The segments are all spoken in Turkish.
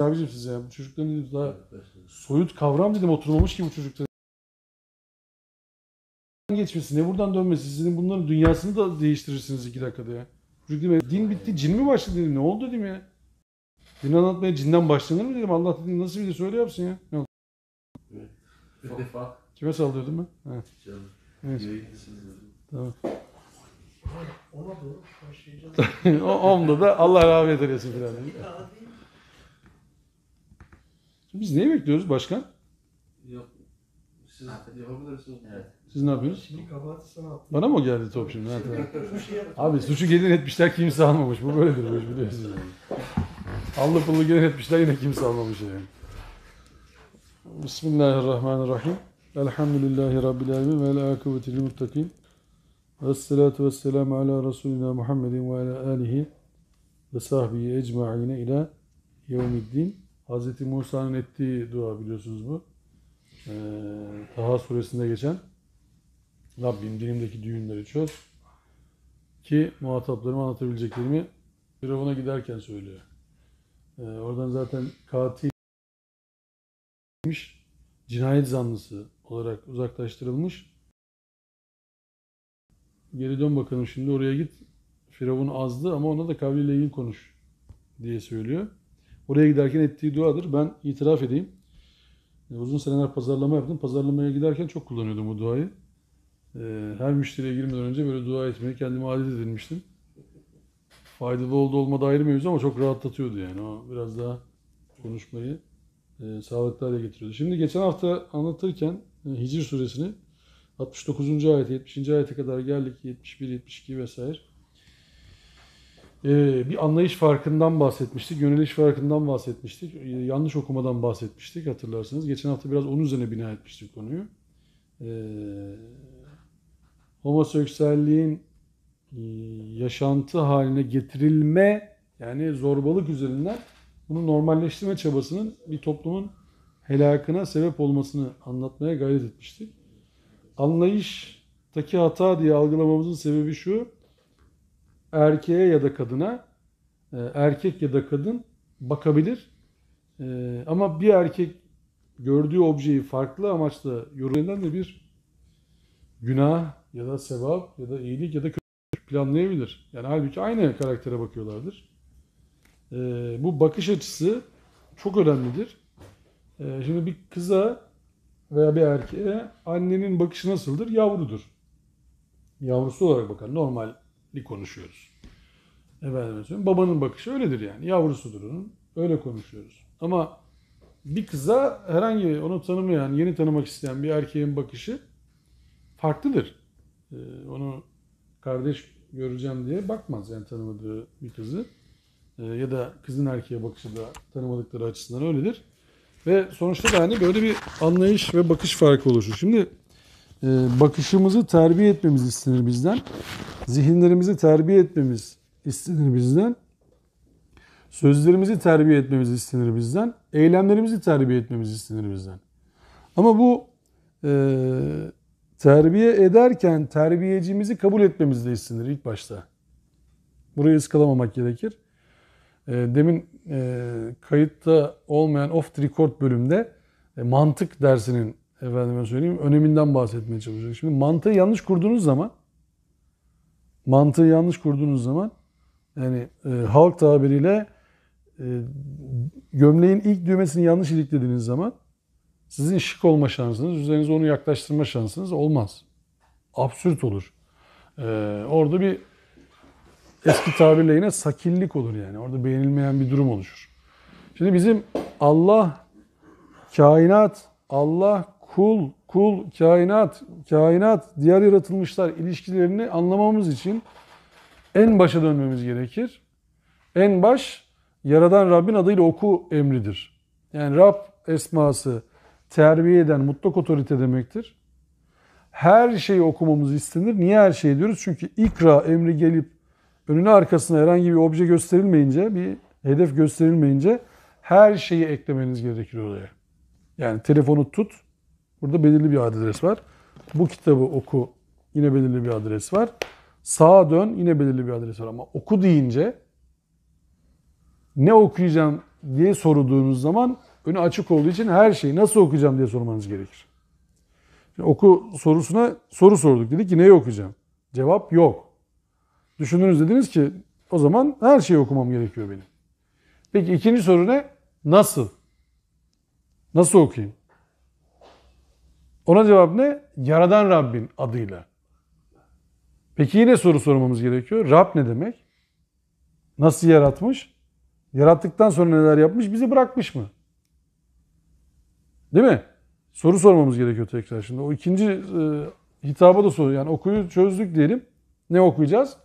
Abicim siz ya bu çocukların daha soyut kavram dedim oturmamış ki bu çocuklar. Geçmesi ne buradan dönmesi sizin bunların dünyasını da değiştirirsiniz 2 dakikada ya. Çocuk dedim, din bitti cin mi başladı dedim ne oldu dedim ya. Din anlatmaya cinden başlanır mı dedim Allah dedim nasıl bir de söyle yapsın ya. Ne oldu? Kime saldırdım ben? Ha. Evet. Tamam. Ona doğru başlayacağız. Onda da Allah rahmet eylesin filan. Biz neyi bekliyoruz başkan? Yok. Siz yapabilirsiniz. Evet. Siz ne yapıyorsunuz? Şimdi kabahati sana attım. Bana mı geldi top şimdi? Ha, tamam. Abi suçu gelin etmişler kimse almamış. Bu böyledir bu iş biliyorsunuz yani. Allı pullu gelin etmişler yine kimse almamış yani. Bismillahirrahmanirrahim. Elhamdülillahi Rabbil alemin ve la akıbeti lil muttakin. Vessalatu vesselamu ala Resulina Muhammedin ve ala alihi ve sahbihi ecma'ine ila yevmiddin. Hz. Musa'nın ettiği dua biliyorsunuz bu. Taha suresinde geçen Rabbim dilimdeki düğümleri çöz ki muhataplarıma anlatabileceklerimi Firavun'a giderken söylüyor. Oradan zaten katilmiş, cinayet zanlısı olarak uzaklaştırılmış. Geri dön bakalım şimdi oraya git. Firavun azdı ama ona da kavliyle ilgili konuş diye söylüyor. Oraya giderken ettiği duadır. Ben itiraf edeyim. Uzun seneler pazarlama yaptım. Pazarlamaya giderken çok kullanıyordum bu duayı. Her müşteriye girmeden önce böyle dua etmeyi kendime adet edinmiştim. Faydalı oldu olmadı ayrı mevzu ama çok rahatlatıyordu yani. O biraz daha konuşmayı sağlıklı hale getiriyordu. Şimdi geçen hafta anlatırken Hicr suresini 69. ayet, 70. ayete kadar geldik. 71, 72 vesaire. Bir anlayış farkından bahsetmiştik, yöneliş farkından bahsetmiştik, yanlış okumadan bahsetmiştik hatırlarsınız. Geçen hafta biraz onun üzerine bina etmiştik konuyu. Homoseksüelliğin yaşantı haline getirilme yani zorbalık üzerinden bunu normalleştirme çabasının bir toplumun helakına sebep olmasını anlatmaya gayret etmiştik. Anlayıştaki hata diye algılamamızın sebebi şu: erkeğe ya da kadına, erkek ya da kadın bakabilir. Ama bir erkek gördüğü objeyi farklı amaçla yorumlayan da bir günah ya da sevap ya da iyilik ya da kötülük planlayabilir. Yani halbuki aynı karaktere bakıyorlardır. Bu bakış açısı çok önemlidir. Şimdi bir kıza veya bir erkeğe annenin bakışı nasıldır? Yavrudur. Yavrusu olarak bakar. Normali konuşuyoruz. Babanın bakışı öyledir yani. Yavrusudur onun. Öyle konuşuyoruz. Ama bir kıza herhangi onu tanımayan, yeni tanımak isteyen bir erkeğin bakışı farklıdır. Onu kardeş göreceğim diye bakmaz yani tanımadığı bir kızı. Ya da kızın erkeğe bakışı da tanımadıkları açısından öyledir. Ve sonuçta da hani böyle bir anlayış ve bakış farkı oluşur. Şimdi bakışımızı terbiye etmemiz istenir bizden. Zihinlerimizi terbiye etmemiz istenir bizden. Sözlerimizi terbiye etmemiz istenir bizden. Eylemlerimizi terbiye etmemiz istenir bizden. Ama bu terbiye ederken terbiyecimizi kabul etmemiz de istenir ilk başta. Burayı ıskalamamak gerekir. Demin kayıtta olmayan off the record bölümde mantık dersinin efendime söyleyeyim öneminden bahsetmeye çalışıyorum. Şimdi mantığı yanlış kurduğunuz zaman yani halk tabiriyle gömleğin ilk düğmesini yanlış iliklediğiniz zaman sizin şık olma şansınız, üzerinize onu yaklaştırma şansınız olmaz. Absürt olur. Orada bir eski tabirle yine sakillik olur yani. Orada beğenilmeyen bir durum oluşur. Şimdi bizim Allah, kainat, Allah, kul, kainat, diğer yaratılmışlar ilişkilerini anlamamız için en başa dönmemiz gerekir. En baş, Yaradan Rabbin adıyla oku emridir. Yani Rab esması terbiye eden mutlak otorite demektir. Her şeyi okumamız istenir. Niye her şey diyoruz? Çünkü ikra emri gelip önüne arkasına herhangi bir obje gösterilmeyince, bir hedef gösterilmeyince her şeyi eklemeniz gerekir oraya. Yani telefonu tut, burada belirli bir adres var. Bu kitabı oku, yine belirli bir adres var. Sağa dön, yine belirli bir adres var. Ama oku deyince ne okuyacağım diye sorduğunuz zaman önü açık olduğu için her şeyi nasıl okuyacağım diye sormanız gerekir. Şimdi oku sorusuna soru sorduk. Dedik ki neyi okuyacağım? Cevap yok. Düşündünüz, dediniz ki o zaman her şeyi okumam gerekiyor benim. Peki ikinci soru ne? Nasıl? Nasıl okuyayım? Ona cevap ne? Yaradan Rabbin adıyla. Peki yine soru sormamız gerekiyor. Rab ne demek? Nasıl yaratmış? Yarattıktan sonra neler yapmış? Bizi bırakmış mı? Değil mi? Soru sormamız gerekiyor tekrar. Şimdi o ikinci hitaba da soru. Yani okuyu çözdük diyelim. Ne okuyacağız?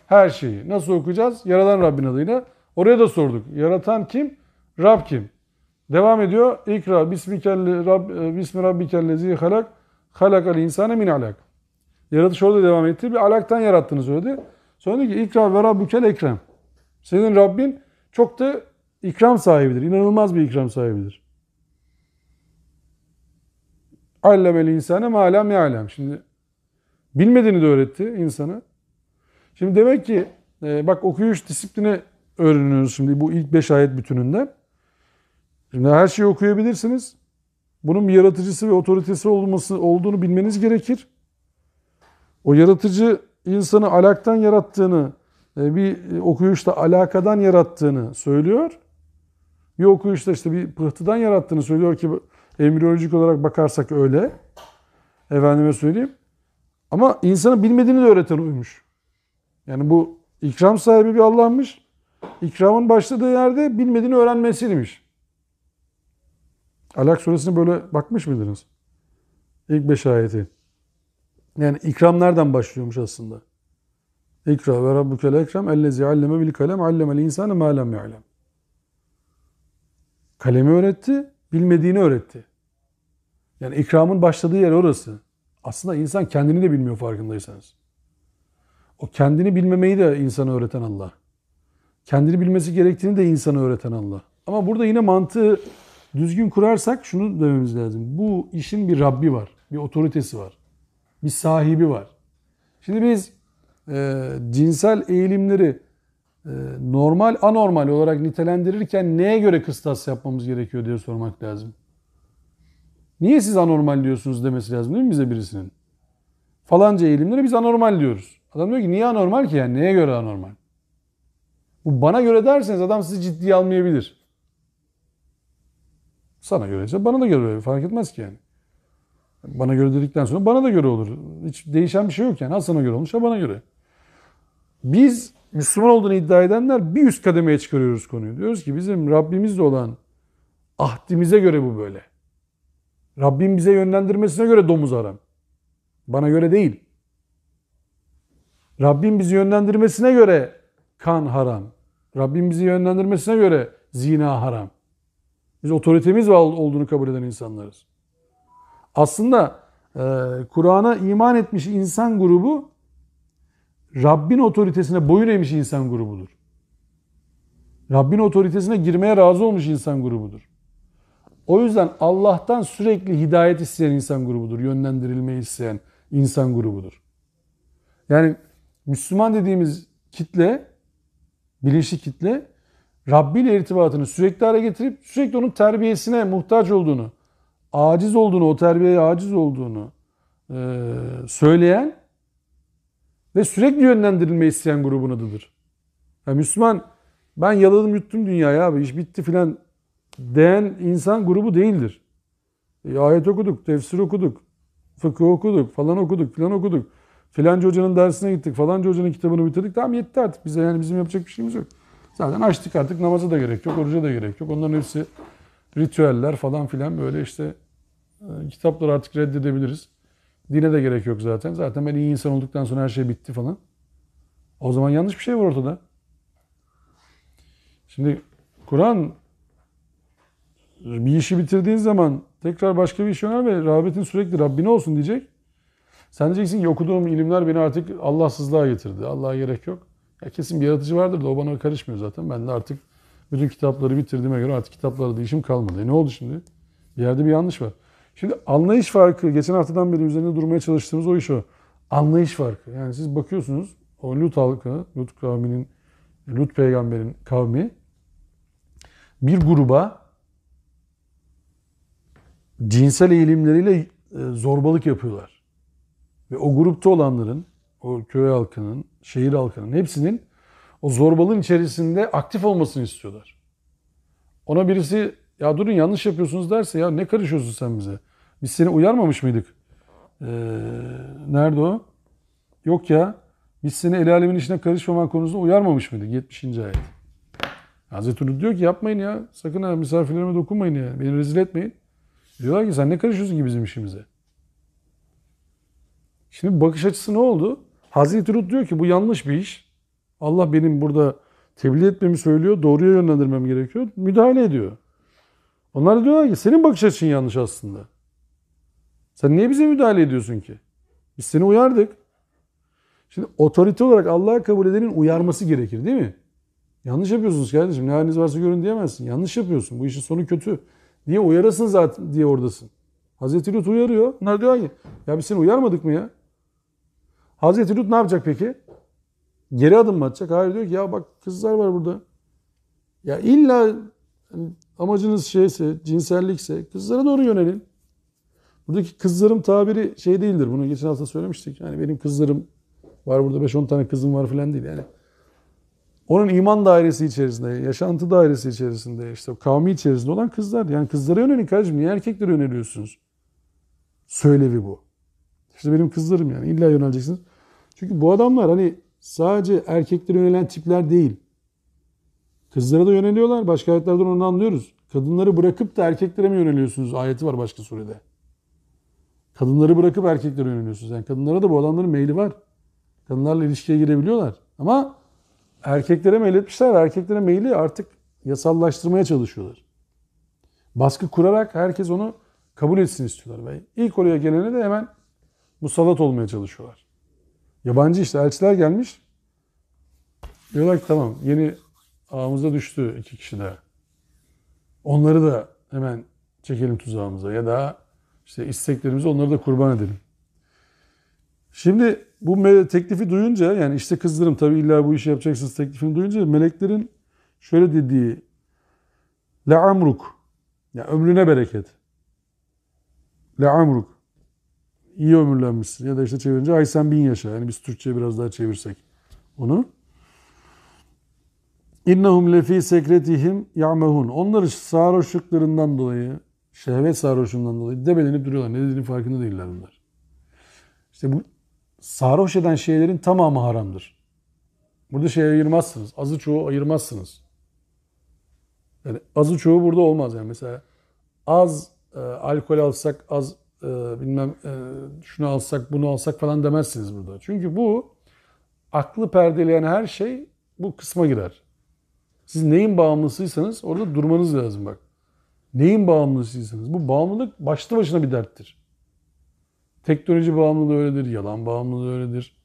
Her şeyi. Nasıl okuyacağız? Yaradan Rabbin adıyla. Oraya da sorduk. Yaratan kim? Rab kim? Devam ediyor. İkra bismi rabbikellezi halak halakal insane min alak. Yaratış orada devam etti. Bir alaktan yarattığını söyledi. Sonra dedi ki ikra ve rabbukel ekrem. Senin Rabbin çok da ikram sahibidir. İnanılmaz bir ikram sahibidir. Allemel insane ma lam ya'lem. Şimdi bilmediğini de öğretti insana. Şimdi demek ki bak okuyuş disiplini öğreniyoruz şimdi bu ilk 5 ayet bütününden. Şimdi her şeyi okuyabilirsiniz. Bunun bir yaratıcısı ve otoritesi olduğunu bilmeniz gerekir. O yaratıcı insanı alaktan yarattığını, bir okuyuşta alakadan yarattığını söylüyor. Bir okuyuşta işte bir pıhtıdan yarattığını söylüyor ki embriyolojik olarak bakarsak öyle. Efendime söyleyeyim. Ama insanın bilmediğini de öğreten oymuş. Yani bu ikram sahibi bir Allah'mış. İkramın başladığı yerde bilmediğini öğrenmesiymiş. Alak suresine böyle bakmış mıydınız? İlk 5 ayeti. Yani ikram nereden başlıyormuş aslında? İkra ve rabbukel ekrem ellezi alleme bil kalem allemel insane ma lem ya'lem. Kalemi öğretti, bilmediğini öğretti. Yani ikramın başladığı yer orası. Aslında insan kendini de bilmiyor farkındaysanız. O kendini bilmemeyi de insana öğreten Allah. Kendini bilmesi gerektiğini de insana öğreten Allah. Ama burada yine mantığı düzgün kurarsak şunu dememiz lazım. Bu işin bir Rabbi var, bir otoritesi var, bir sahibi var. Şimdi biz cinsel eğilimleri normal, anormal olarak nitelendirirken neye göre kıstas yapmamız gerekiyor diye sormak lazım. Niye siz anormal diyorsunuz demesi lazım değil mi bize birisinin? Falanca eğilimleri biz anormal diyoruz. Adam diyor ki niye anormal ki yani? Neye göre anormal? Bu bana göre derseniz adam sizi ciddiye almayabilir. Sana göre ise bana da göre fark etmez ki yani. Bana göre dedikten sonra bana da göre olur. Hiç değişen bir şey yok yani. Ha sana göre olmuş ha bana göre. Biz Müslüman olduğunu iddia edenler bir üst kademeye çıkarıyoruz konuyu. Diyoruz ki bizim Rabbimizle olan ahdimize göre bu böyle. Rabbim bize yönlendirmesine göre domuz haram. Bana göre değil. Rabbim bizi yönlendirmesine göre kan haram. Rabbim bizi yönlendirmesine göre zina haram. Biz otoritemiz olduğunu kabul eden insanlarız. Aslında Kur'an'a iman etmiş insan grubu Rabbin otoritesine boyun eğmiş insan grubudur. Rabbin otoritesine girmeye razı olmuş insan grubudur. O yüzden Allah'tan sürekli hidayet isteyen insan grubudur. Yönlendirilmeyi isteyen insan grubudur. Yani Müslüman dediğimiz kitle, bilinçli kitle, Rabbi ile irtibatını sürekli hale getirip sürekli onun terbiyesine muhtaç olduğunu, aciz olduğunu, o terbiyeye aciz olduğunu söyleyen ve sürekli yönlendirilmeyi isteyen grubun adıdır. Yani Müslüman ben yaladım yuttum dünyayı abi iş bitti filan diyen insan grubu değildir. Ayet okuduk, tefsir okuduk, fıkıh okuduk, falan okuduk, filan okuduk. Filanca hocanın dersine gittik, falanca hocanın kitabını bitirdik. Tamam yetti artık bize yani bizim yapacak bir şeyimiz yok. Zaten açtık artık namaza da gerek yok, oruca da gerek yok. Onların hepsi ritüeller falan filan böyle işte kitapları artık reddedebiliriz. Dine de gerek yok zaten. Zaten ben iyi insan olduktan sonra her şey bitti falan. O zaman yanlış bir şey var ortada. Şimdi Kur'an bir işi bitirdiğin zaman tekrar başka bir iş yönel ve rağbetin sürekli Rabbine olsun diyecek. Sen diyeceksin ki okuduğum ilimler beni artık Allahsızlığa getirdi. Allah'a gerek yok. Ya kesin bir yaratıcı vardır da o bana karışmıyor zaten. Ben de artık bütün kitapları bitirdiğime göre artık kitaplarla da işim kalmadı. Ne oldu şimdi? Bir yerde bir yanlış var. Şimdi anlayış farkı, geçen haftadan beri üzerinde durmaya çalıştığımız o iş o. Anlayış farkı. Yani siz bakıyorsunuz o Lut halkı, Lut kavminin, Lut peygamberin kavmi bir gruba cinsel eğilimleriyle zorbalık yapıyorlar. Ve o grupta olanların, o köy halkının, şehir halkının hepsinin o zorbalığın içerisinde aktif olmasını istiyorlar. Ona birisi ya durun yanlış yapıyorsunuz derse ya ne karışıyorsun sen bize? Biz seni uyarmamış mıydık? Nerede o? Yok ya. Biz seni el alemin işine karışmaman konusunda uyarmamış mıydık? 70. ayet. Hazreti Lut diyor ki yapmayın ya. Sakın ha misafirlerime dokunmayın ya. Beni rezil etmeyin. Diyorlar ki sen ne karışıyorsun ki bizim işimize? Şimdi bakış açısı ne oldu? Hazreti Lut diyor ki bu yanlış bir iş. Allah benim burada tebliğ etmemi söylüyor. Doğruya yönlendirmem gerekiyor. Müdahale ediyor. Onlar da diyorlar ki senin bakış açın yanlış aslında. Sen niye bize müdahale ediyorsun ki? Biz seni uyardık. Şimdi otorite olarak Allah'ı kabul edenin uyarması gerekir değil mi? Yanlış yapıyorsunuz kardeşim. Ne haliniz varsa görün diyemezsin. Yanlış yapıyorsun. Bu işin sonu kötü. Diye uyarasın zaten diye oradasın. Hazreti Lut uyarıyor. Onlar diyor ki ya biz seni uyarmadık mı ya? Hazreti Lut ne yapacak peki? Geri adım mı atacak? Hayır diyor ki ya bak kızlar var burada. Ya illa amacınız şeyse, cinsellikse kızlara doğru yönelin. Buradaki kızlarım tabiri şey değildir. Bunu geçen hafta söylemiştik. Yani benim kızlarım var burada 5-10 tane kızım var falan değil. Yani onun iman dairesi içerisinde, yaşantı dairesi içerisinde, işte kavmi içerisinde olan kızlar. Yani kızlara yönelin kardeşim. Niye erkeklere yöneliyorsunuz? Söylevi bu. İşte benim kızlarım yani. İlla yöneleceksiniz. Çünkü bu adamlar hani sadece erkeklere yönelen tipler değil. Kızlara da yöneliyorlar. Başka ayetlerden onu anlıyoruz. Kadınları bırakıp da erkeklere mi yöneliyorsunuz? Ayeti var başka surede. Kadınları bırakıp erkeklere yöneliyorsunuz. Yani kadınlara da bu adamların meyli var. Kadınlarla ilişkiye girebiliyorlar. Ama erkeklere meyletmişler. Erkeklere meyli artık yasallaştırmaya çalışıyorlar. Baskı kurarak herkes onu kabul etsin istiyorlar. Ve ilk oraya gelene de hemen musallat olmaya çalışıyorlar. Yabancı işte elçiler gelmiş. Diyorlar ki tamam yeni ağımıza düştü 2 kişi daha. Onları da hemen çekelim tuzağımıza ya da işte isteklerimizi onları da kurban edelim. Şimdi bu teklifi duyunca yani işte kızlarım tabii illa bu işi yapacaksınız teklifini duyunca meleklerin şöyle dediği le'amruk yani ömrüne bereket. Le'amruk iyi ömürlenmişsin ya da işte çevirince ay sen 1000 yaşa. Yani biz Türkçe'ye biraz daha çevirsek onu. İnnehum lefî sekretihim ya'mehun. Onlar sarhoşluklarından dolayı, şehvet sarhoşluğundan dolayı debelenip duruyorlar. Ne dediğinin farkında değiller bunlar. İşte bu sarhoş eden şeylerin tamamı haramdır. Burada şey ayırmazsınız. Azı çoğu ayırmazsınız. Yani azı çoğu burada olmaz. Yani mesela az alkol alsak, az bilmem şunu alsak, bunu alsak falan demezsiniz burada. Çünkü bu aklı perdeleyen her şey bu kısma girer. Siz neyin bağımlısıysanız orada durmanız lazım bak. Neyin bağımlısıysanız. Bu bağımlılık başlı başına bir derttir. Teknoloji bağımlılığı öyledir, yalan bağımlılığı öyledir.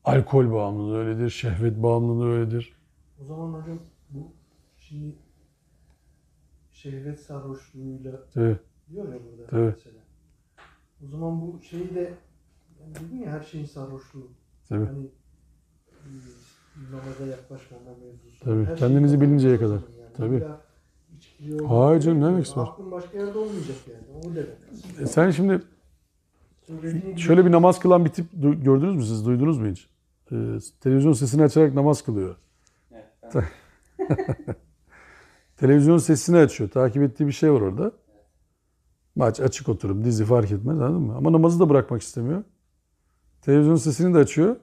Alkol bağımlılığı öyledir, şehvet bağımlılığı öyledir. O zaman hocam bu şimdi şehvet sarhoşluğuyla Evet. diyor ya burada Evet. mesela. O zaman bu şeyi de yani dedin ya her şeyin sarhoşluğu. Tabii. Hani namaza yaklaşmama mevzusu. Tabii. Her Kendinizi şeyin bilinceye sarhoşluğu kadar. yani. Tabii. İlla içkili olmak Hayır canım, ne gerekmiyor. demek var? Aklın başka yerde olmayacak yani. O demek. Sen şimdi Söylediğin gibi- şöyle bir namaz kılan bir tip gördünüz mü siz? Duydunuz mu hiç? Televizyon sesini açarak namaz kılıyor. Evet, Televizyon sesini açıyor. Takip ettiği bir şey var orada. Maç açık oturup dizi fark etmez anladın mı? Ama namazı da bırakmak istemiyor. Televizyon sesini de açıyor.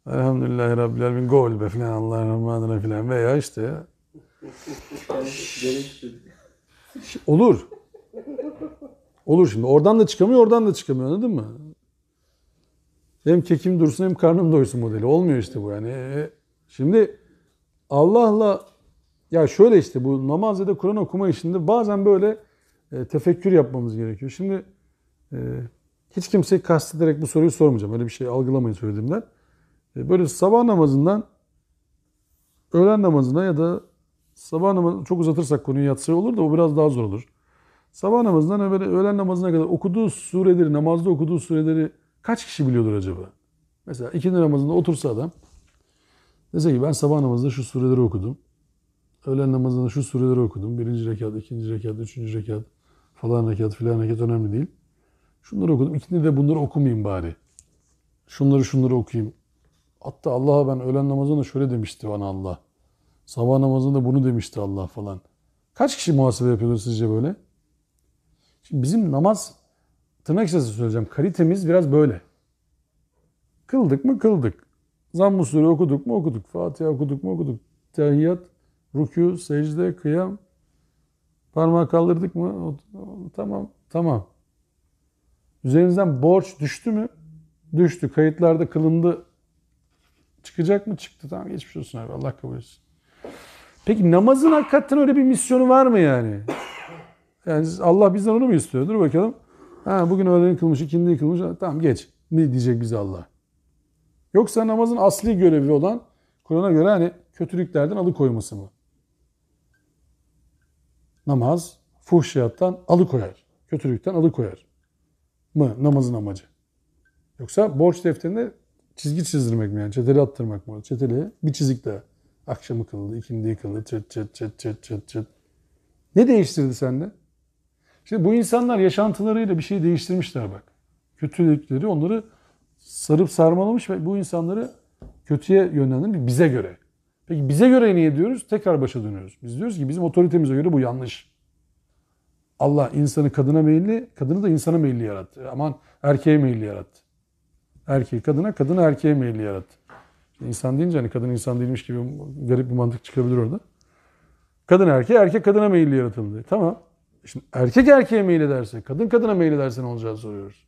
Elhamdülillahi Rabbil Alemin gol be filan Allah'ın rahmanına filan veya işte ya. Olur. Olur şimdi. Oradan da çıkamıyor, oradan da çıkamıyor anladın mı? Hem kekim dursun hem karnım doysun modeli. Olmuyor işte bu yani. Şimdi Allah'la ya şöyle işte bu namaz ya da Kur'an okuma işinde bazen böyle tefekkür yapmamız gerekiyor. Şimdi hiç kimseyi kastederek bu soruyu sormayacağım. Öyle bir şey algılamayın söylediğimden. Böyle sabah namazından öğlen namazına ya da sabah namazını çok uzatırsak konuyu yatsıya olur da o biraz daha zor olur. Sabah namazından böyle öğlen namazına kadar okuduğu sureleri, namazda okuduğu sureleri kaç kişi biliyordur acaba? Mesela ikindi namazında otursa adam dese ki ben sabah namazında şu sureleri okudum. öğlen namazında şu sureleri okudum. Birinci rekat, ikinci rekat, üçüncü rekat, falan rekat, filan rekat önemli değil. Şunları okudum. İkindi de bunları okumayayım bari. Şunları okuyayım. Hatta Allah'a ben öğlen namazında şöyle demişti bana Allah. Sabah namazında bunu demişti Allah falan. Kaç kişi muhasebe yapıyordur sizce böyle? Şimdi bizim namaz, tırnak içerisinde söyleyeceğim, kalitemiz biraz böyle. Kıldık mı kıldık. Zamm-ı Sure okuduk mu okuduk. Fatiha okuduk mu okuduk. Tehiyyat, rükû, secde, kıyam. Parmağı kaldırdık mı? Tamam. Üzerinizden borç düştü mü? Düştü. Kayıtlarda kılındı. Çıkacak mı? Çıktı. Tamam, geçmiş olsun abi. Allah kabul etsin. Peki namazın hakikaten öyle bir misyonu var mı yani? Yani Allah bizden onu mu istiyor? Dur bakalım. Ha, bugün öğleni kılmış, ikindi kılmış. Tamam geç. Ne diyecek bize Allah? Yoksa namazın asli görevi olan Kur'an'a göre hani kötülüklerden alıkoyması mı? Namaz fuhşiyattan alıkoyar. Kötülükten alıkoyar mı namazın amacı? Yoksa borç defterinde çizgi çizdirmek mi yani? Çeteli attırmak mı? Çeteli bir çizik daha. Akşamı kıldı, ikindiyi kıldı, çıt. Ne değiştirdi sende? Şimdi bu insanlar yaşantılarıyla bir şey değiştirmişler bak. Kötülükleri onları sarıp sarmalamış ve bu insanları kötüye yönlendirmiş bize göre. Peki bize göre niye diyoruz? Tekrar başa dönüyoruz. Biz diyoruz ki bizim otoritemize göre bu yanlış. Allah insanı kadına meyilli, kadını da insana meyilli yarattı. Aman erkeğe meyilli yarattı. Erkeği kadına, kadını erkeğe meyilli yarattı. Şimdi insan deyince hani kadın insan değilmiş gibi garip bir mantık çıkabilir orada. Kadın erkeğe, erkek kadına meyilli yaratıldı. Tamam. Şimdi erkek erkeğe meyil ederse, kadın kadına meyil ederse ne olacağını soruyoruz.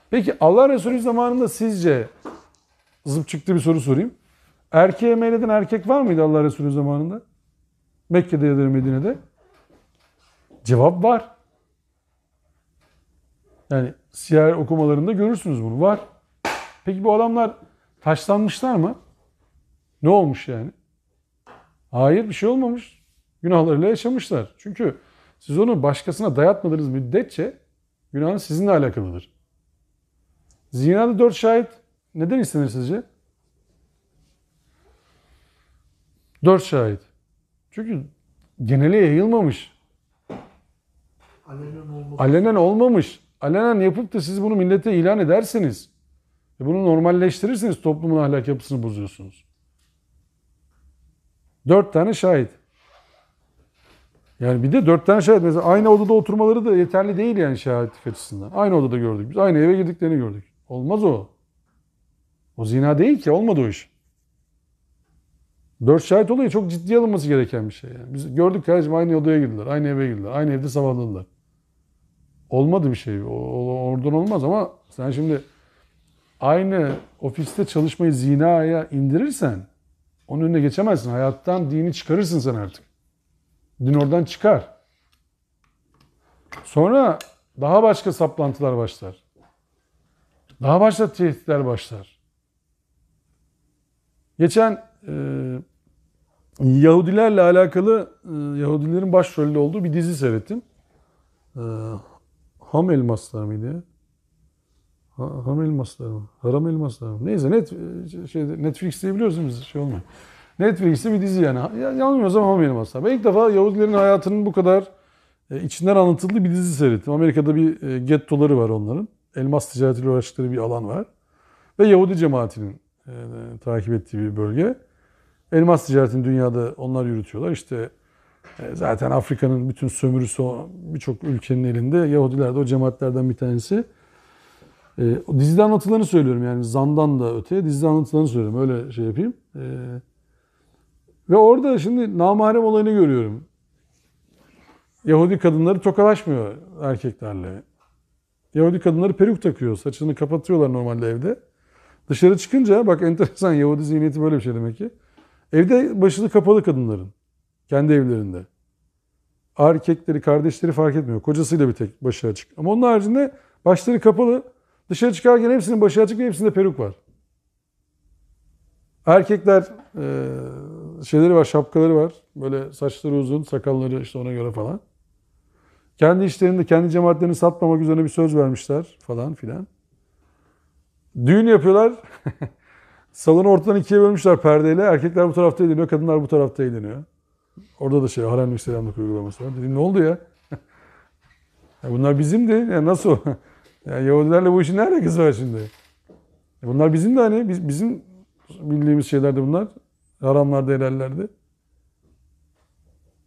Peki Allah Resulü zamanında sizce, zıp çıktı bir soru sorayım. Erkeğe meyleden erkek var mıydı Allah Resulü zamanında? Mekke'de ya da Medine'de? Cevap var. Yani siyer okumalarında görürsünüz bunu. Var. Peki bu adamlar taşlanmışlar mı? Ne olmuş yani? Hayır, bir şey olmamış. Günahlarıyla yaşamışlar. Çünkü siz onu başkasına dayatmadığınız müddetçe günahın sizinle alakalıdır. Zinada 4 şahit neden istenir sizce? 4 şahit. Çünkü genele yayılmamış. Alenen olmamış. Alenen yapıp da siz bunu millete ilan ederseniz ve bunu normalleştirirseniz toplumun ahlak yapısını bozuyorsunuz. 4 tane şahit. Yani bir de 4 tane şahit. Mesela aynı odada oturmaları da yeterli değil yani şahitlik açısından. Aynı odada gördük biz. Aynı eve girdiklerini gördük. Olmaz o. O zina değil ki. Olmadı o iş. 4 şahit olayı çok ciddiye alınması gereken bir şey. Yani. Biz gördük kardeşim aynı odaya girdiler. Aynı eve girdiler. Aynı evde sabahladılar. Olmadı bir şey. Oradan olmaz ama sen şimdi aynı ofiste çalışmayı zinaya indirirsen onun önüne geçemezsin. Hayattan dini çıkarırsın sen artık. Din oradan çıkar. Sonra daha başka saplantılar başlar. Daha başka tehditler başlar. Geçen Yahudilerle alakalı Yahudilerin başrolünde olduğu bir dizi seyrettim. Ham elmaslar mıydı ya? Ham elmaslar mı? Haram elmaslar mı? Neyse Netflix'te biliyorsunuz biz şey olmuyor. Netflix'te bir dizi yani. Yanılmıyorsam Ham elmaslar. Ben ilk defa Yahudilerin hayatının bu kadar içinden anlatıldığı bir dizi seyrettim. Amerika'da bir gettoları var onların. Elmas ticaretiyle uğraştıkları bir alan var. Ve Yahudi cemaatinin takip ettiği bir bölge. Elmas ticaretini dünyada onlar yürütüyorlar. İşte zaten Afrika'nın bütün sömürüsü birçok ülkenin elinde. Yahudiler de o cemaatlerden bir tanesi. O dizide anlatılarını söylüyorum yani zandan da öte dizide anlatılarını söylüyorum. Öyle şey yapayım. Ve orada şimdi namahrem olayını görüyorum. Yahudi kadınları tokalaşmıyor erkeklerle. Yahudi kadınları peruk takıyor. Saçını kapatıyorlar normalde evde. Dışarı çıkınca bak enteresan Yahudi zihniyeti böyle bir şey demek ki. Evde başını kapalı kadınların. Kendi evlerinde. Erkekleri, kardeşleri fark etmiyor. Kocasıyla bir tek başı açık. Ama onun haricinde başları kapalı. Dışarı çıkarken hepsinin başı açık ve hepsinde peruk var. Erkekler şeyleri var, şapkaları var. Böyle saçları uzun, sakalları işte ona göre falan. Kendi işlerinde, kendi cemaatlerini satmamak üzerine bir söz vermişler falan filan. Düğün yapıyorlar. Salonu ortadan ikiye bölmüşler perdeyle. Erkekler bu tarafta eğleniyor, kadınlar bu tarafta eğleniyor. Orada da haremlik selamlık uygulaması var. Dedim ne oldu ya? Ya bunlar bizimdi. Ya nasıl? Ya Yahudilerle bu işin ne alakası var şimdi? Bunlar bizim de hani bizim bildiğimiz şeylerdi bunlar. Haramlarda, helallerde.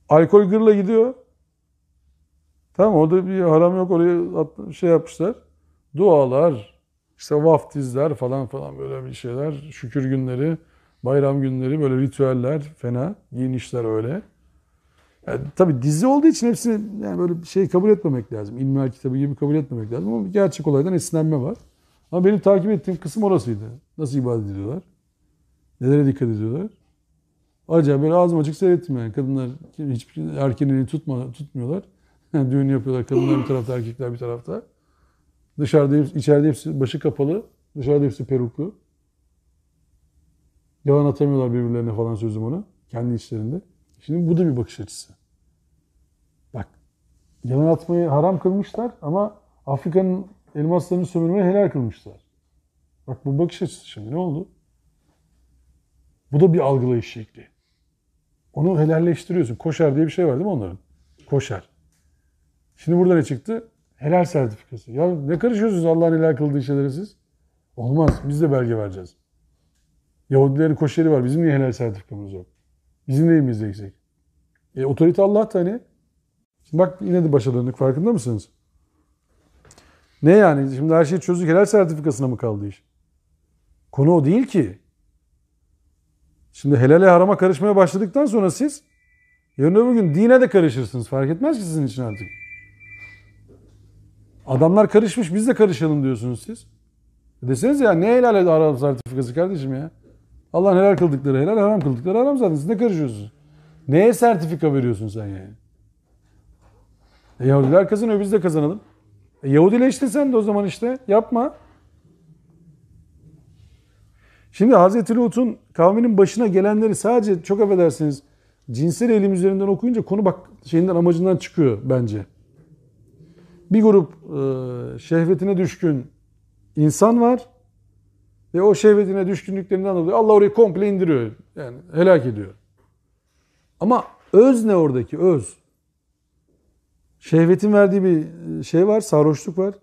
Alkol gırla gidiyor. Tamam orada bir haram yok, oraya şey yapmışlar. Dualar, işte vaftizler falan böyle bir şeyler. Şükür günleri, bayram günleri, böyle ritüeller fena. Giyinişler öyle. Yani, tabii dizi olduğu için hepsini yani böyle bir şey kabul etmemek lazım. İlmihal kitabı gibi kabul etmemek lazım ama gerçek olaydan esinlenme var. Ama benim takip ettiğim kısım orasıydı. Nasıl ibadet ediyorlar? Nelere dikkat ediyorlar? Acayip böyle ağzım açık seyrettim yani. Kadınlar hiçbir erkeğin elini tutmuyorlar. Düğün yapıyorlar. Kadınlar bir tarafta, erkekler bir tarafta. Dışarıda, içeride hepsi başı kapalı. Dışarıda hepsi peruklu. Yalan atamıyorlar birbirlerine falan sözüm ona. Kendi içlerinde. Şimdi bu da bir bakış açısı. Bak, yalan atmayı haram kılmışlar ama Afrika'nın elmaslarını sömürmeyi helal kılmışlar. Bak bu bakış açısı şimdi ne oldu? Bu da bir algılayış şekli. Onu helalleştiriyorsun. Koşer diye bir şey var değil mi onların? Koşer. Şimdi burada ne çıktı? Helal sertifikası. Ya ne karışıyorsunuz Allah'ın helal kıldığı şeylere siz? Olmaz. Biz de belge vereceğiz. Yahudilerin koşeri var. Bizim niye helal sertifikamız yok? Bizim neyimiz eksik? Otorite Allah'ta hani. Şimdi bak yine de başa döndük. Farkında mısınız? Ne yani? Şimdi her şey çözdük. Helal sertifikasına mı kaldı iş? Konu o değil ki. Şimdi helale harama karışmaya başladıktan sonra siz yarın öbür gün dine de karışırsınız. Fark etmez ki sizin için artık. Adamlar karışmış biz de karışalım diyorsunuz siz. Deseniz ya ne helal haram sertifikası kardeşim ya? Allah'ın helal kıldıkları helal, haram kıldıkları haram zaten. Siz ne karışıyorsunuz? Neye sertifika veriyorsun sen yani? Yahudiler kazanıyor biz de kazanalım. Yahudileştin sen de o zaman işte. Yapma. Şimdi Hazreti Lut'un kavminin başına gelenleri sadece çok affedersiniz cinsel eğilim üzerinden okuyunca konu bak şeyinden amacından çıkıyor bence. Bir grup şehvetine düşkün insan var ve o şehvetine düşkünlüklerinden dolayı Allah orayı komple indiriyor. Yani helak ediyor. Ama öz ne oradaki? Öz. Şehvetin verdiği bir şey var, sarhoşluk var.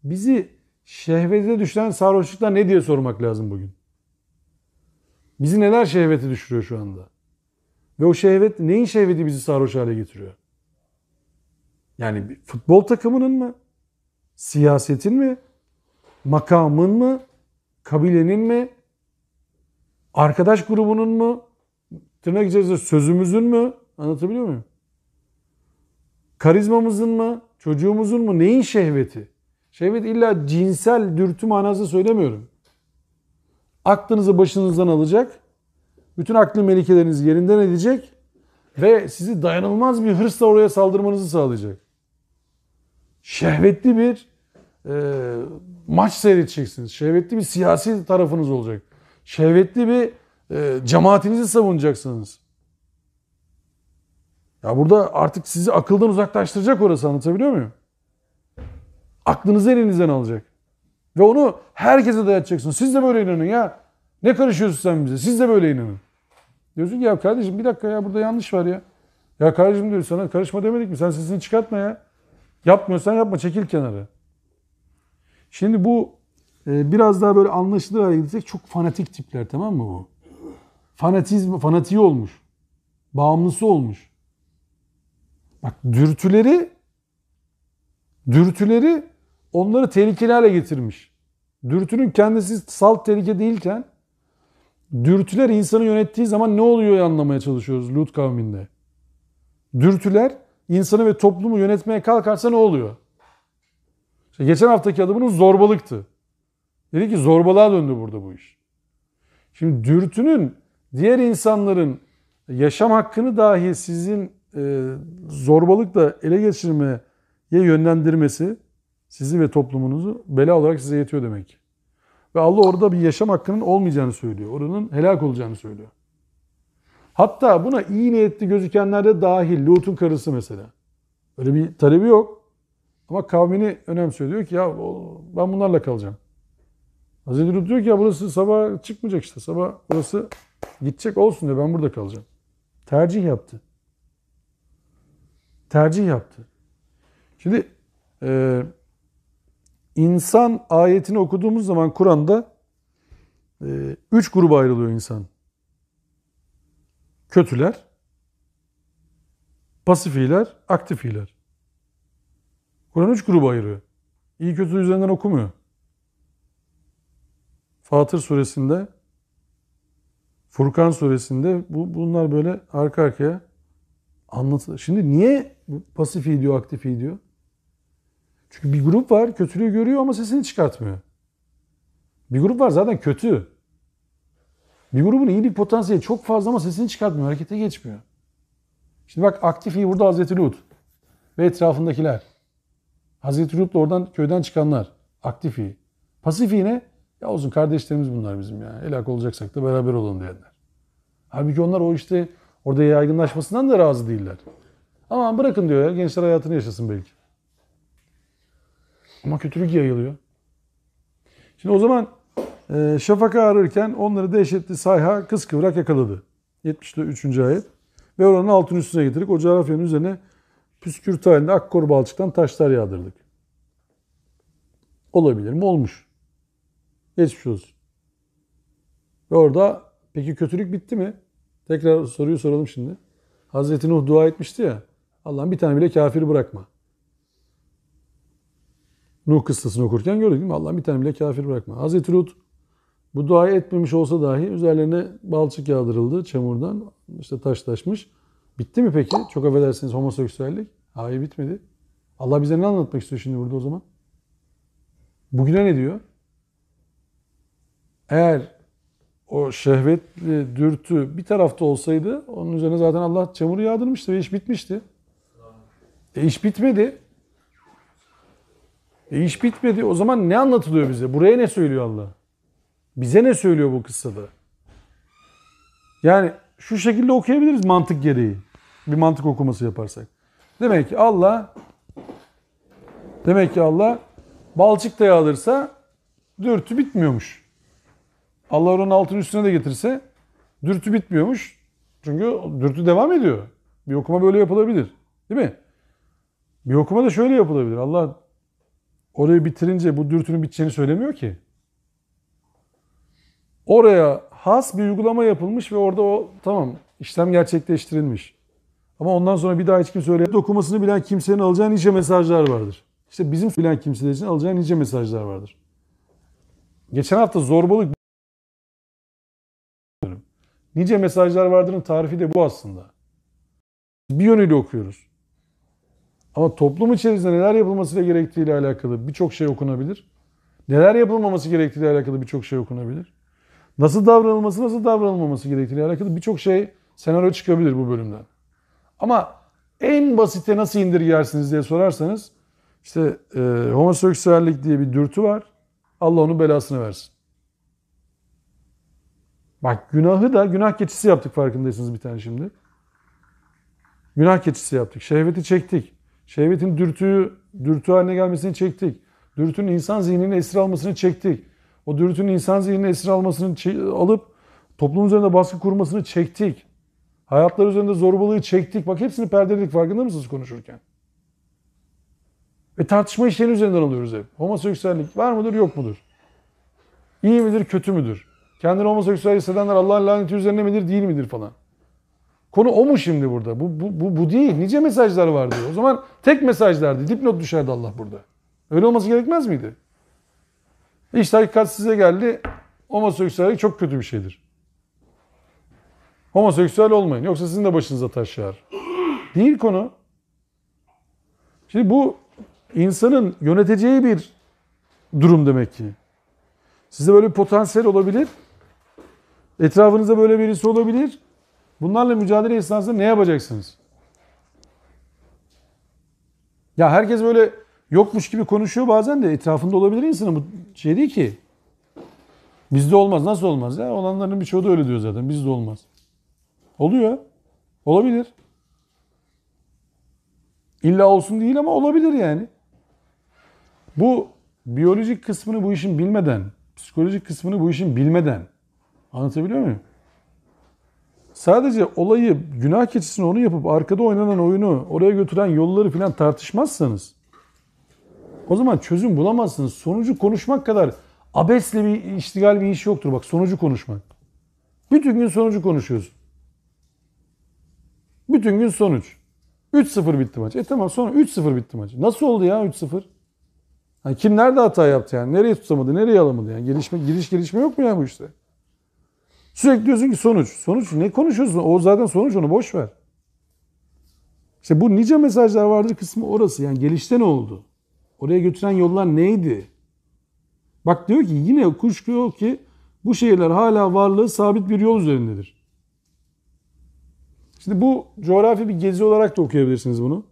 Bizi şehvete düşen sarhoşluklar ne diye sormak lazım bugün. Bizi neler şehvete düşürüyor şu anda? Ve o şehvet, neyin şehveti bizi sarhoş hale getiriyor? Yani bir futbol takımının mı? Siyasetin mi? Makamın mı? Kabilenin mi? Arkadaş grubunun mu? Tırnak içerisinde sözümüzün mü? Anlatabiliyor muyum? Karizmamızın mı? Çocuğumuzun mu? Neyin şehveti? Şehvet illa cinsel dürtü manası söylemiyorum. Aklınızı başınızdan alacak. Bütün aklı melikelerinizi yerinden edecek. Ve sizi dayanılmaz bir hırsla oraya saldırmanızı sağlayacak. Şehvetli bir maç seyredeceksiniz. Şehvetli bir siyasi tarafınız olacak. Şehvetli bir cemaatinizi savunacaksınız. Ya burada artık sizi akıldan uzaklaştıracak orası, anlatabiliyor muyum? Aklınızı elinizden alacak. Ve onu herkese dayatacaksın. Siz de böyle inanın ya. Ne karışıyorsun sen bize? Siz de böyle inanın. Diyorsun ki ya kardeşim bir dakika ya burada yanlış var ya. Ya kardeşim diyor sana karışma demedik mi? Sen sesini çıkartma ya. Yapmıyorsan yapma, çekil kenara. Şimdi bu biraz daha böyle anlaşılır hale gidecek çok fanatik tipler, tamam mı bu? Fanatiği olmuş. Bağımlısı olmuş. Bak dürtüleri onları tehlikeli hale getirmiş. Dürtünün kendisi salt tehlike değilken dürtüler insanı yönettiği zaman ne oluyor anlamaya çalışıyoruz Lut kavminde. Dürtüler insanı ve toplumu yönetmeye kalkarsa ne oluyor? İşte geçen haftaki adımınız zorbalıktı. Dedi ki zorbalığa döndü burada bu iş. Şimdi dürtünün diğer insanların yaşam hakkını dahi sizin zorbalıkla ele geçirmeye yönlendirmesi sizi ve toplumunuzu bela olarak size yetiyor demek. Ve Allah orada bir yaşam hakkının olmayacağını söylüyor. Oranın helak olacağını söylüyor. Hatta buna iyi niyetli gözükenler de dahil. Lut'un karısı mesela. Öyle bir talebi yok. Ama kavmini önemsiyor. Diyor ki ya ben bunlarla kalacağım. Hazreti Lut diyor ki ya burası sabah çıkmayacak işte. Sabah burası gidecek olsun diyor. Ben burada kalacağım. Tercih yaptı. Tercih yaptı. Şimdi insan ayetini okuduğumuz zaman Kur'an'da 3 gruba ayrılıyor insan. Kötüler, pasifiler, aktifiler. Kur'an 3 gruba ayırıyor. İyi kötü üzerinden okumuyor. Fatır suresinde, Furkan suresinde bunlar böyle arka arkaya anlatılır. Şimdi niye pasifi diyor, aktifi diyor? Çünkü bir grup var kötülüğü görüyor ama sesini çıkartmıyor. Bir grup var zaten kötü. Bir grubun iyilik potansiyeli çok fazla ama sesini çıkartmıyor, harekete geçmiyor. Şimdi bak aktifi burada Hazreti Lut ve etrafındakiler. Hazreti Lut'la oradan köyden çıkanlar. Aktifi. Pasifi ne? Ya olsun kardeşlerimiz bunlar bizim ya. Helak olacaksak da beraber olalım diyenler. Halbuki onlar o işte orada yaygınlaşmasından da razı değiller. Aman bırakın diyor ya. Gençler hayatını yaşasın belki. Ama kötülük yayılıyor. Şimdi o zaman şafaka ararken onları dehşetli sayha kıskıvrak yakaladı. 73. ayet. Ve oranın altın üstüne getirdik. O coğrafyanın üzerine püskürtü halinde akkor balçıktan taşlar yağdırdık. Olabilir mi? Olmuş. Geçmiş olsun. Ve orada peki kötülük bitti mi? Tekrar soruyu soralım şimdi. Hazreti Nuh dua etmişti ya. Allah'ım bir tane bile kafiri bırakma. Nuh kıssasını okurken gördük değil mi? Allah'ım bir tane bile kafir bırakma. Hazreti Lut bu duayı etmemiş olsa dahi üzerlerine balçık yağdırıldı çamurdan. İşte taşlaşmış. Bitti mi peki? Çok affedersiniz homoseksüellik. Hayır bitmedi. Allah bize ne anlatmak istiyor şimdi burada o zaman? Bugüne ne diyor? Eğer o şehvetli dürtü bir tarafta olsaydı onun üzerine zaten Allah çamuru yağdırmıştı ve iş bitmişti. İş bitmedi. İş bitmedi. O zaman ne anlatılıyor bize? Buraya ne söylüyor Allah? Bize ne söylüyor bu kıssada? Yani şu şekilde okuyabiliriz mantık gereği. Bir mantık okuması yaparsak. Demek ki Allah balçık da yağdırsa dürtü bitmiyormuş. Allah oranın altını üstüne de getirse dürtü bitmiyormuş. Çünkü dürtü devam ediyor. Bir okuma böyle yapılabilir. Değil mi? Bir okuma da şöyle yapılabilir. Allah orayı bitirince bu dürtünün biteceğini söylemiyor ki. Oraya has bir uygulama yapılmış ve orada o tamam işlem gerçekleştirilmiş. Ama ondan sonra bir daha hiç kimse öyle okumasını bilen kimsenin alacağı nice mesajlar vardır. İşte bizim bilen kimseler için alacağı nice mesajlar vardır. Geçen hafta zorbalık nice mesajlar vardırın tarifi de bu aslında. Bir yönüyle okuyoruz. Ama toplum içerisinde neler yapılması gerektiğiyle alakalı birçok şey okunabilir. Neler yapılmaması gerektiğiyle alakalı birçok şey okunabilir. Nasıl davranılması, nasıl davranılmaması gerektiğiyle alakalı birçok şey, senaryo çıkabilir bu bölümden. Ama en basite nasıl indirgersiniz diye sorarsanız, işte homoseksüellik diye bir dürtü var. Allah onun belasını versin. Bak günahı da günah keçisi yaptık farkındaysanız bir tane şimdi. Günah keçisi yaptık. Şehveti çektik. Şehvetin dürtü haline gelmesini çektik. Dürtünün insan zihnini esir almasını çektik. O dürtünün insan zihnini esir almasını alıp toplum üzerinde baskı kurmasını çektik. Hayatlar üzerinde zorbalığı çektik. Bak hepsini perdeledik farkında mısınız konuşurken? Ve tartışma işlerini üzerinden alıyoruz hep. Homoseksüellik var mıdır yok mudur? İyi midir kötü müdür? Kendini homoseksüel hissedenler Allah'ın laneti üzerine midir değil midir falan. Konu o mu şimdi burada? Bu değil. Nice mesajlar vardı. O zaman tek mesajlardı. Dipnot düşerdi Allah burada. Öyle olması gerekmez miydi? İşte hakikat size geldi. Homoseksüellik çok kötü bir şeydir. Homoseksüel olmayın. Yoksa sizin de başınıza taş yağar. Değil konu. Şimdi bu insanın yöneteceği bir durum demek ki. Sizde böyle bir potansiyel olabilir. Etrafınızda böyle birisi olabilir. Bunlarla mücadele esnasında ne yapacaksınız? Ya herkes böyle yokmuş gibi konuşuyor bazen de etrafında olabilir insanın. Bu şey değil ki. Bizde olmaz. Nasıl olmaz ya? Olanların birçoğu da öyle diyor zaten. Bizde olmaz. Oluyor. Olabilir. İlla olsun değil ama olabilir yani. Bu biyolojik kısmını bu işin bilmeden, psikolojik kısmını bu işin bilmeden. Anlatabiliyor muyum? Sadece olayı, günah keçisini onu yapıp arkada oynanan oyunu oraya götüren yolları falan tartışmazsanız o zaman çözüm bulamazsınız. Sonucu konuşmak kadar abesle bir iştigal bir iş yoktur. Bak, sonucu konuşmak. Bütün gün sonucu konuşuyorsun. Bütün gün sonuç. 3-0 bitti maç. Tamam, sonra 3-0 bitti maç. Nasıl oldu ya 3-0? Yani kim nerede hata yaptı yani? Nereye tutamadı, nereye alamadı yani? Gelişme yok mu ya bu işte? Sürekli diyorsun ki sonuç. Sonuç ne konuşuyorsun? O zaten sonuç, onu boş ver. İşte bu nice mesajlar vardır kısmı orası. Yani gelişte ne oldu? Oraya götüren yollar neydi? Bak diyor ki yine kuşku yok ki bu şehirler hala varlığı sabit bir yol üzerindedir. Şimdi bu coğrafi bir gezi olarak da okuyabilirsiniz bunu.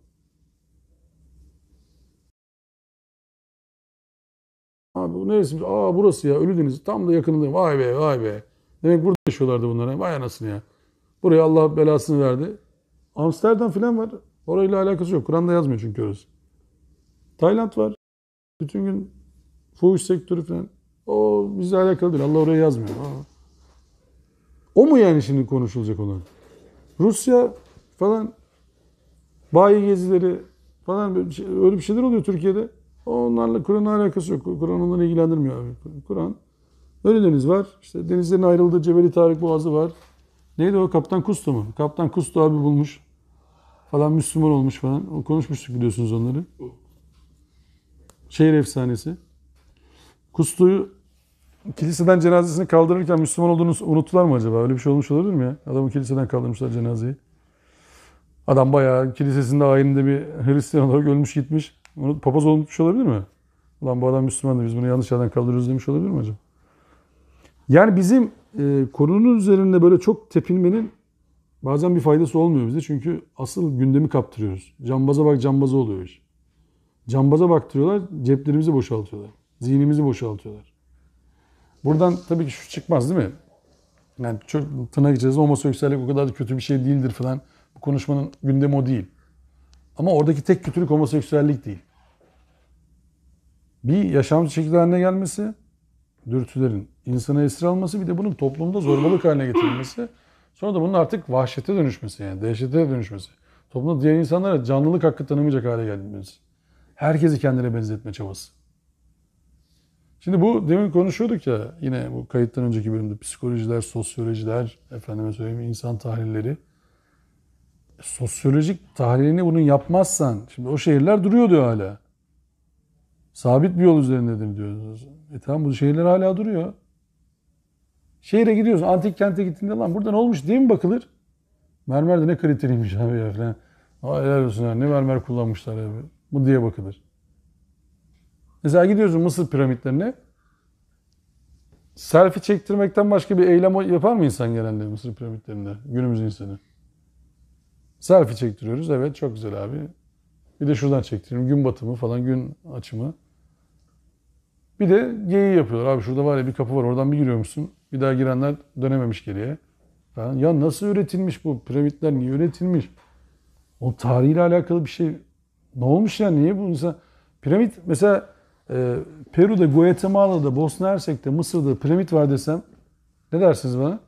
Abi bu neresi? Burası ya, Ölüdeniz. Tam da yakınındayım. Vay be, vay be. Demek burada yaşıyorlardı bunlar. Vay anasını ya. Buraya Allah belasını verdi. Amsterdam falan var. Orayla alakası yok. Kur'an'da yazmıyor çünkü orası. Tayland var. Bütün gün fuhuş sektörü falan. O bizle alakalı değil. Allah oraya yazmıyor. O mu yani şimdi konuşulacak olan? Rusya falan, bayi gezileri falan, öyle bir şeyler oluyor Türkiye'de. Onlarla Kur'an'la alakası yok. Kur'an onları ilgilendirmiyor abi. Kur'an, Ölüdeniz var. İşte denizlerin ayrıldığı Cebeli Tarık Boğazı var. Neydi o? Kaptan Kusto mu? Kaptan Kusto abi bulmuş. Falan Müslüman olmuş falan. O konuşmuştuk biliyorsunuz onları. Şehir efsanesi. Kusto'yu kiliseden cenazesini kaldırırken Müslüman olduğunu unuttular mı acaba? Öyle bir şey olmuş olabilir mi ya? Adamı kiliseden kaldırmışlar cenazeyi. Adam bayağı kilisesinde ayininde bir Hristiyan olarak ölmüş gitmiş. Onu papaz olmuş olabilir mi? Ulan bu adam Müslümandı, biz bunu yanlış yerden kaldırıyoruz demiş olabilir mi acaba? Yani bizim konunun üzerinde böyle çok tepinmenin bazen bir faydası olmuyor bize. Çünkü asıl gündemi kaptırıyoruz. Cambaza bak cambaza oluyor iş. Cambaza baktırıyorlar, ceplerimizi boşaltıyorlar. Zihnimizi boşaltıyorlar. Buradan tabii ki şu çıkmaz değil mi? Yani çok tırnak içerisinde homoseksüellik o kadar da kötü bir şey değildir falan. Bu konuşmanın gündemi o değil. Ama oradaki tek kötülük homoseksüellik değil. Bir yaşam şekli haline gelmesi, dürtülerin insanı esir alması, bir de bunun toplumda zorbalık haline getirilmesi. Sonra da bunun artık vahşete dönüşmesi, yani dehşete dönüşmesi. Toplumda diğer insanlara canlılık hakkı tanımayacak hale gelmesi. Herkesi kendine benzetme çabası. Şimdi bu demin konuşuyorduk ya, yine bu kayıttan önceki bölümde psikolojiler, sosyolojiler, efendime söyleyeyim insan tahlilleri. Sosyolojik tahlilini bunun yapmazsan, şimdi o şehirler duruyor diyor hala. Sabit bir yol üzerindedir diyoruz. Tamam, bu şehirler hala duruyor. Şehire gidiyorsun, antik kente gittiğinde lan burada ne olmuş diye mi bakılır? Mermer de ne kaliteliymiş abi ya falan. Helal olsun ya, ne mermer kullanmışlar abi. Bu diye bakılır. Mesela gidiyorsun Mısır piramitlerine. Selfie çektirmekten başka bir eylem yapar mı insan genelde Mısır piramitlerinde? Günümüz insanı. Selfie çektiriyoruz. Evet, çok güzel abi. Bir de şuradan çektirelim. Gün batımı falan, gün açımı. Bir de geyiği yapıyorlar. Abi şurada var ya bir kapı var. Oradan bir giriyormuşsun. Bir daha girenler dönememiş geriye. Falan. Ya nasıl üretilmiş bu? Piramitler niye üretilmiş? O tarihiyle alakalı bir şey. Ne olmuş ya? Niye bu insan? Piramit mesela Peru'da, Guatemala'da, Bosna Hersek'te, Mısır'da piramit var desem ne dersiniz bana?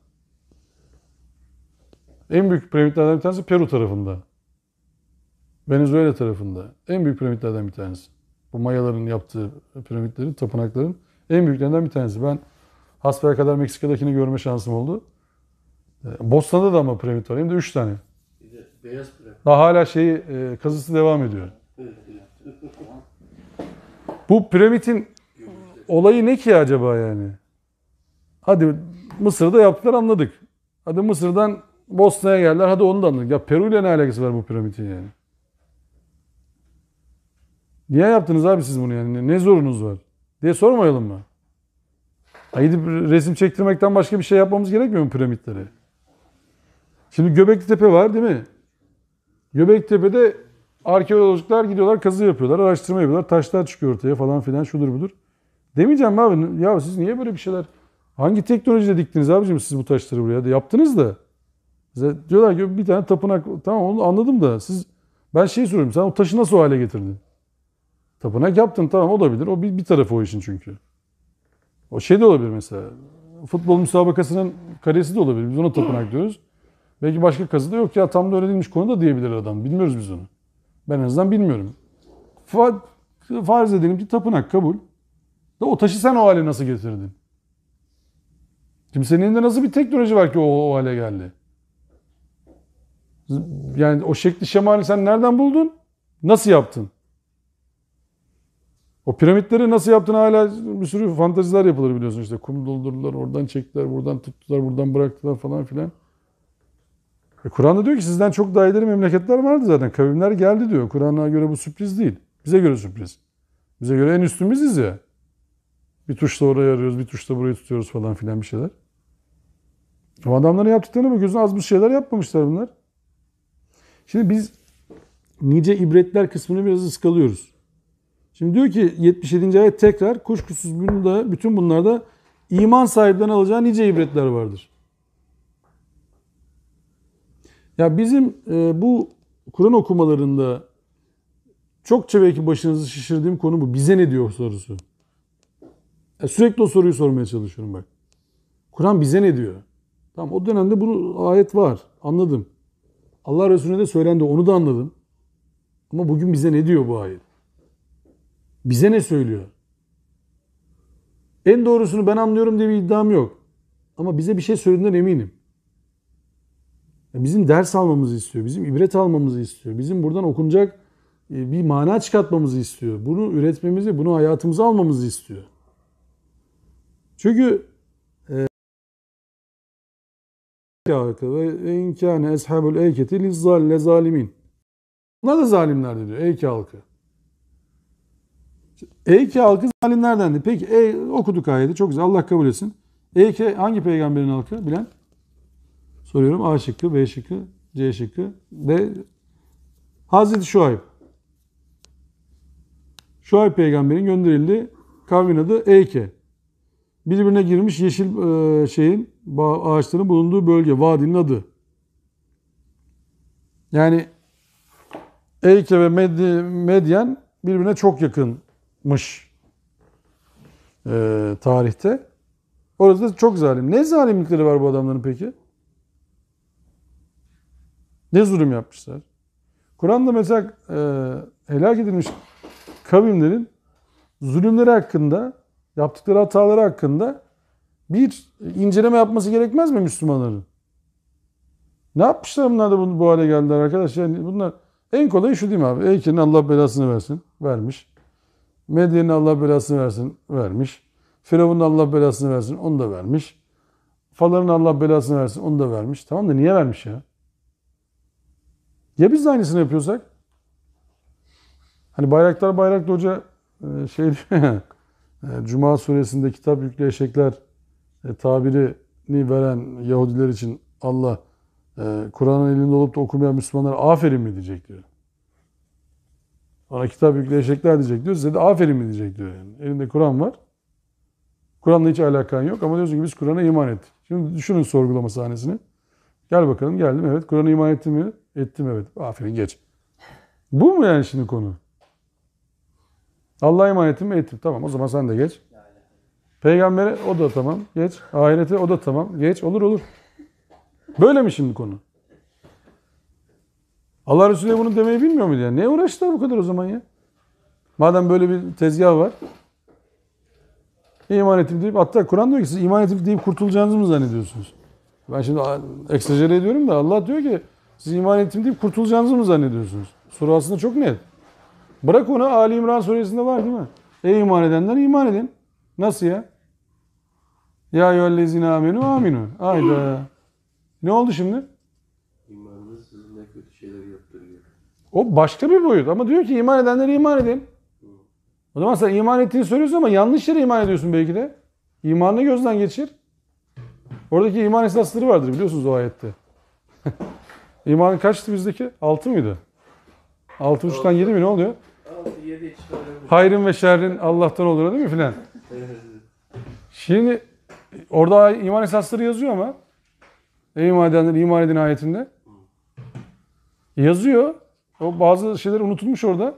En büyük piramitlerden bir tanesi Peru tarafında. Venezuela tarafında. En büyük piramitlerden bir tanesi. Bu Mayaların yaptığı piramitlerin, tapınakların en büyüklerinden bir tanesi. Ben hasbelkader Meksika'dakini görme şansım oldu. Bosna'da da ama piramit var. Hem de 3 tane. Bir de beyaz piramit. Daha hala kazısı devam ediyor. Bu piramitin olayı ne ki acaba yani? Hadi Mısır'da yaptılar, anladık. Hadi Mısır'dan Bosna'ya geldiler, hadi onu da anladık. Ya Peru ile ne alakası var bu piramitin yani? Niye yaptınız abi siz bunu yani? Ne zorunuz var? Diye sormayalım mı? Gidip resim çektirmekten başka bir şey yapmamız gerekmiyor mu piramitleri? Şimdi Göbekli Tepe var değil mi? Göbekli Tepe'de arkeologlar gidiyorlar, kazı yapıyorlar, araştırma yapıyorlar. Taşlar çıkıyor ortaya falan filan, şudur budur. Demeyeceğim mi abi? Ya siz niye böyle bir şeyler... Hangi teknolojiyle diktiniz abicim siz bu taşları buraya? Yaptınız da. Size diyorlar ki bir tane tapınak... Tamam, onu anladım da siz... Ben soruyorum, sen o taşı nasıl o hale getirdin? Tapınak yaptın, tamam, olabilir. O bir tarafı o işin çünkü. O şey de olabilir mesela. Futbol müsabakasının karesi de olabilir. Biz ona tapınak diyoruz. Belki başka kazı da yok ya tam da öyle değilmiş konu da diyebilir adam. Bilmiyoruz biz onu. Ben en azından bilmiyorum. Farz edelim ki tapınak kabul. Da o taşı sen o hale nasıl getirdin? Şimdi senin elinde nasıl bir teknoloji var ki o hale geldi? Yani o şekli şemali sen nereden buldun? Nasıl yaptın? O piramitleri nasıl yaptın hala bir sürü fanteziler yapılır biliyorsun işte. Kum doldurdular, oradan çektiler, buradan tuttular, buradan bıraktılar falan filan. Kur'an'da diyor ki sizden çok daha ileri memleketler vardı zaten. Kavimler geldi diyor. Kur'an'a göre bu sürpriz değil. Bize göre sürpriz. Bize göre en üstün ya. Bir tuşla oraya arıyoruz, bir tuşla burayı tutuyoruz falan filan bir şeyler. O adamların yaptıklarına bakıyorsun az bir şeyler yapmamışlar bunlar. Şimdi biz nice ibretler kısmını biraz ıskalıyoruz. Şimdi diyor ki 77. ayet tekrar kuşkusuz bütün bunlarda iman sahiplerine alacağı nice ibretler vardır. Ya bizim bu Kur'an okumalarında çokça belki başınızı şişirdiğim konu bu. Bize ne diyor sorusu. Sürekli o soruyu sormaya çalışıyorum bak. Kur'an bize ne diyor? Tamam o dönemde bu ayet var. Anladım. Allah Resulüne de söylendi. Onu da anladım. Ama bugün bize ne diyor bu ayet? Bize ne söylüyor? En doğrusunu ben anlıyorum diye bir iddiam yok. Ama bize bir şey söylediğinden eminim. Bizim ders almamızı istiyor. Bizim ibret almamızı istiyor. Bizim buradan okunacak bir mana çıkartmamızı istiyor. Bunu üretmemizi, bunu hayatımıza almamızı istiyor. Çünkü ve inkâne eshabul eyketi lizalimin. Bunlar da zalimlerdi diyor. Eyke halkı. Eyke halkı zalimlerdendi. Peki okuduk ayeti. Çok güzel. Allah kabul etsin. Eyke hangi peygamberin halkı? Bilen? Soruyorum. A şıkkı, B şıkkı, C şıkkı. D. Hazreti Şuayb. Şuayb peygamberin gönderildiği kavmin adı Eyke. Birbirine girmiş yeşil ağaçların bulunduğu bölge. Vadinin adı. Yani Eyke ve Medyen birbirine çok yakınmış tarihte. Orası da çok zalim. Ne zalimlikleri var bu adamların peki? Ne zulüm yapmışlar? Kur'an'da mesela helak edilmiş kavimlerin zulümleri hakkında, yaptıkları hataları hakkında bir inceleme yapması gerekmez mi Müslümanların? Ne yapmışlar bunlar da bu hale geldiler arkadaşlar? Yani bunlar en kolayı şu değil mi abi? Eyke'nin Allah belasını versin. Vermiş. Medyen'in Allah belasını versin. Vermiş. Firavun'un Allah belasını versin. Onu da vermiş. Falanın Allah belasını versin. Onu da vermiş. Tamam da niye vermiş ya? Ya biz de aynısını yapıyorsak? Hani Bayraktar Hoca şey diyor ya, Cuma suresinde kitap yüklü eşekler tabirini veren Yahudiler için Allah Kur'an'ın elinde olup da okumayan Müslümanlara aferin mi diyecek diyor. Ona kitap yüklü eşekler diyecek diyor. Size de aferin mi diyecek diyor. Yani. Elinde Kur'an var. Kur'an'la hiç alakan yok ama diyorsun ki biz Kur'an'a iman ettik. Şimdi düşünün sorgulama sahnesini. Gel bakalım geldim evet. Kur'an'a iman ettim mi? Ettim evet. Aferin geç. Bu mu yani şimdi konu? Allah'a iman ettim mi? Ettim. Tamam o zaman sen de geç. Peygambere o da tamam. Geç. Ahirete o da tamam. Geç. Olur. Böyle mi şimdi konu? Allah Resulü bunu demeyi bilmiyor muydu yani? Neye uğraştılar bu kadar o zaman ya? Madem böyle bir tezgah var. İman ettim deyip hatta Kur'an diyor ki siz iman ettim deyip kurtulacağınızı mı zannediyorsunuz? Ben şimdi eksagere ediyorum da Allah diyor ki siz iman ettim deyip kurtulacağınızı mı zannediyorsunuz? Soru aslında çok net. Bırak onu Ali İmran suresinde var değil mi? Ey iman edenler iman edin. Nasıl ya? Ya eyyühellezine amenu aminu. Hayda. Ne oldu şimdi? İmanınız sizinle kötü şeyler yaptırıyor. O başka bir boyut ama diyor ki iman edenler iman edin. O zaman sen iman ettiğini söylüyorsun ama yanlış yere iman ediyorsun belki de. İmanını gözden geçir. Oradaki iman esasları vardır biliyorsunuz o ayette. İmanın kaçtı bizdeki? 6 mıydı? 6,5'tan 7 mi ne oluyor? 6, 7 Hayrın ve şerrin Allah'tan olur değil mi filan? Şimdi orada iman esasları yazıyor ama ey iman edenler iman edin ayetinde. Yazıyor. O bazı şeyler unutulmuş orada.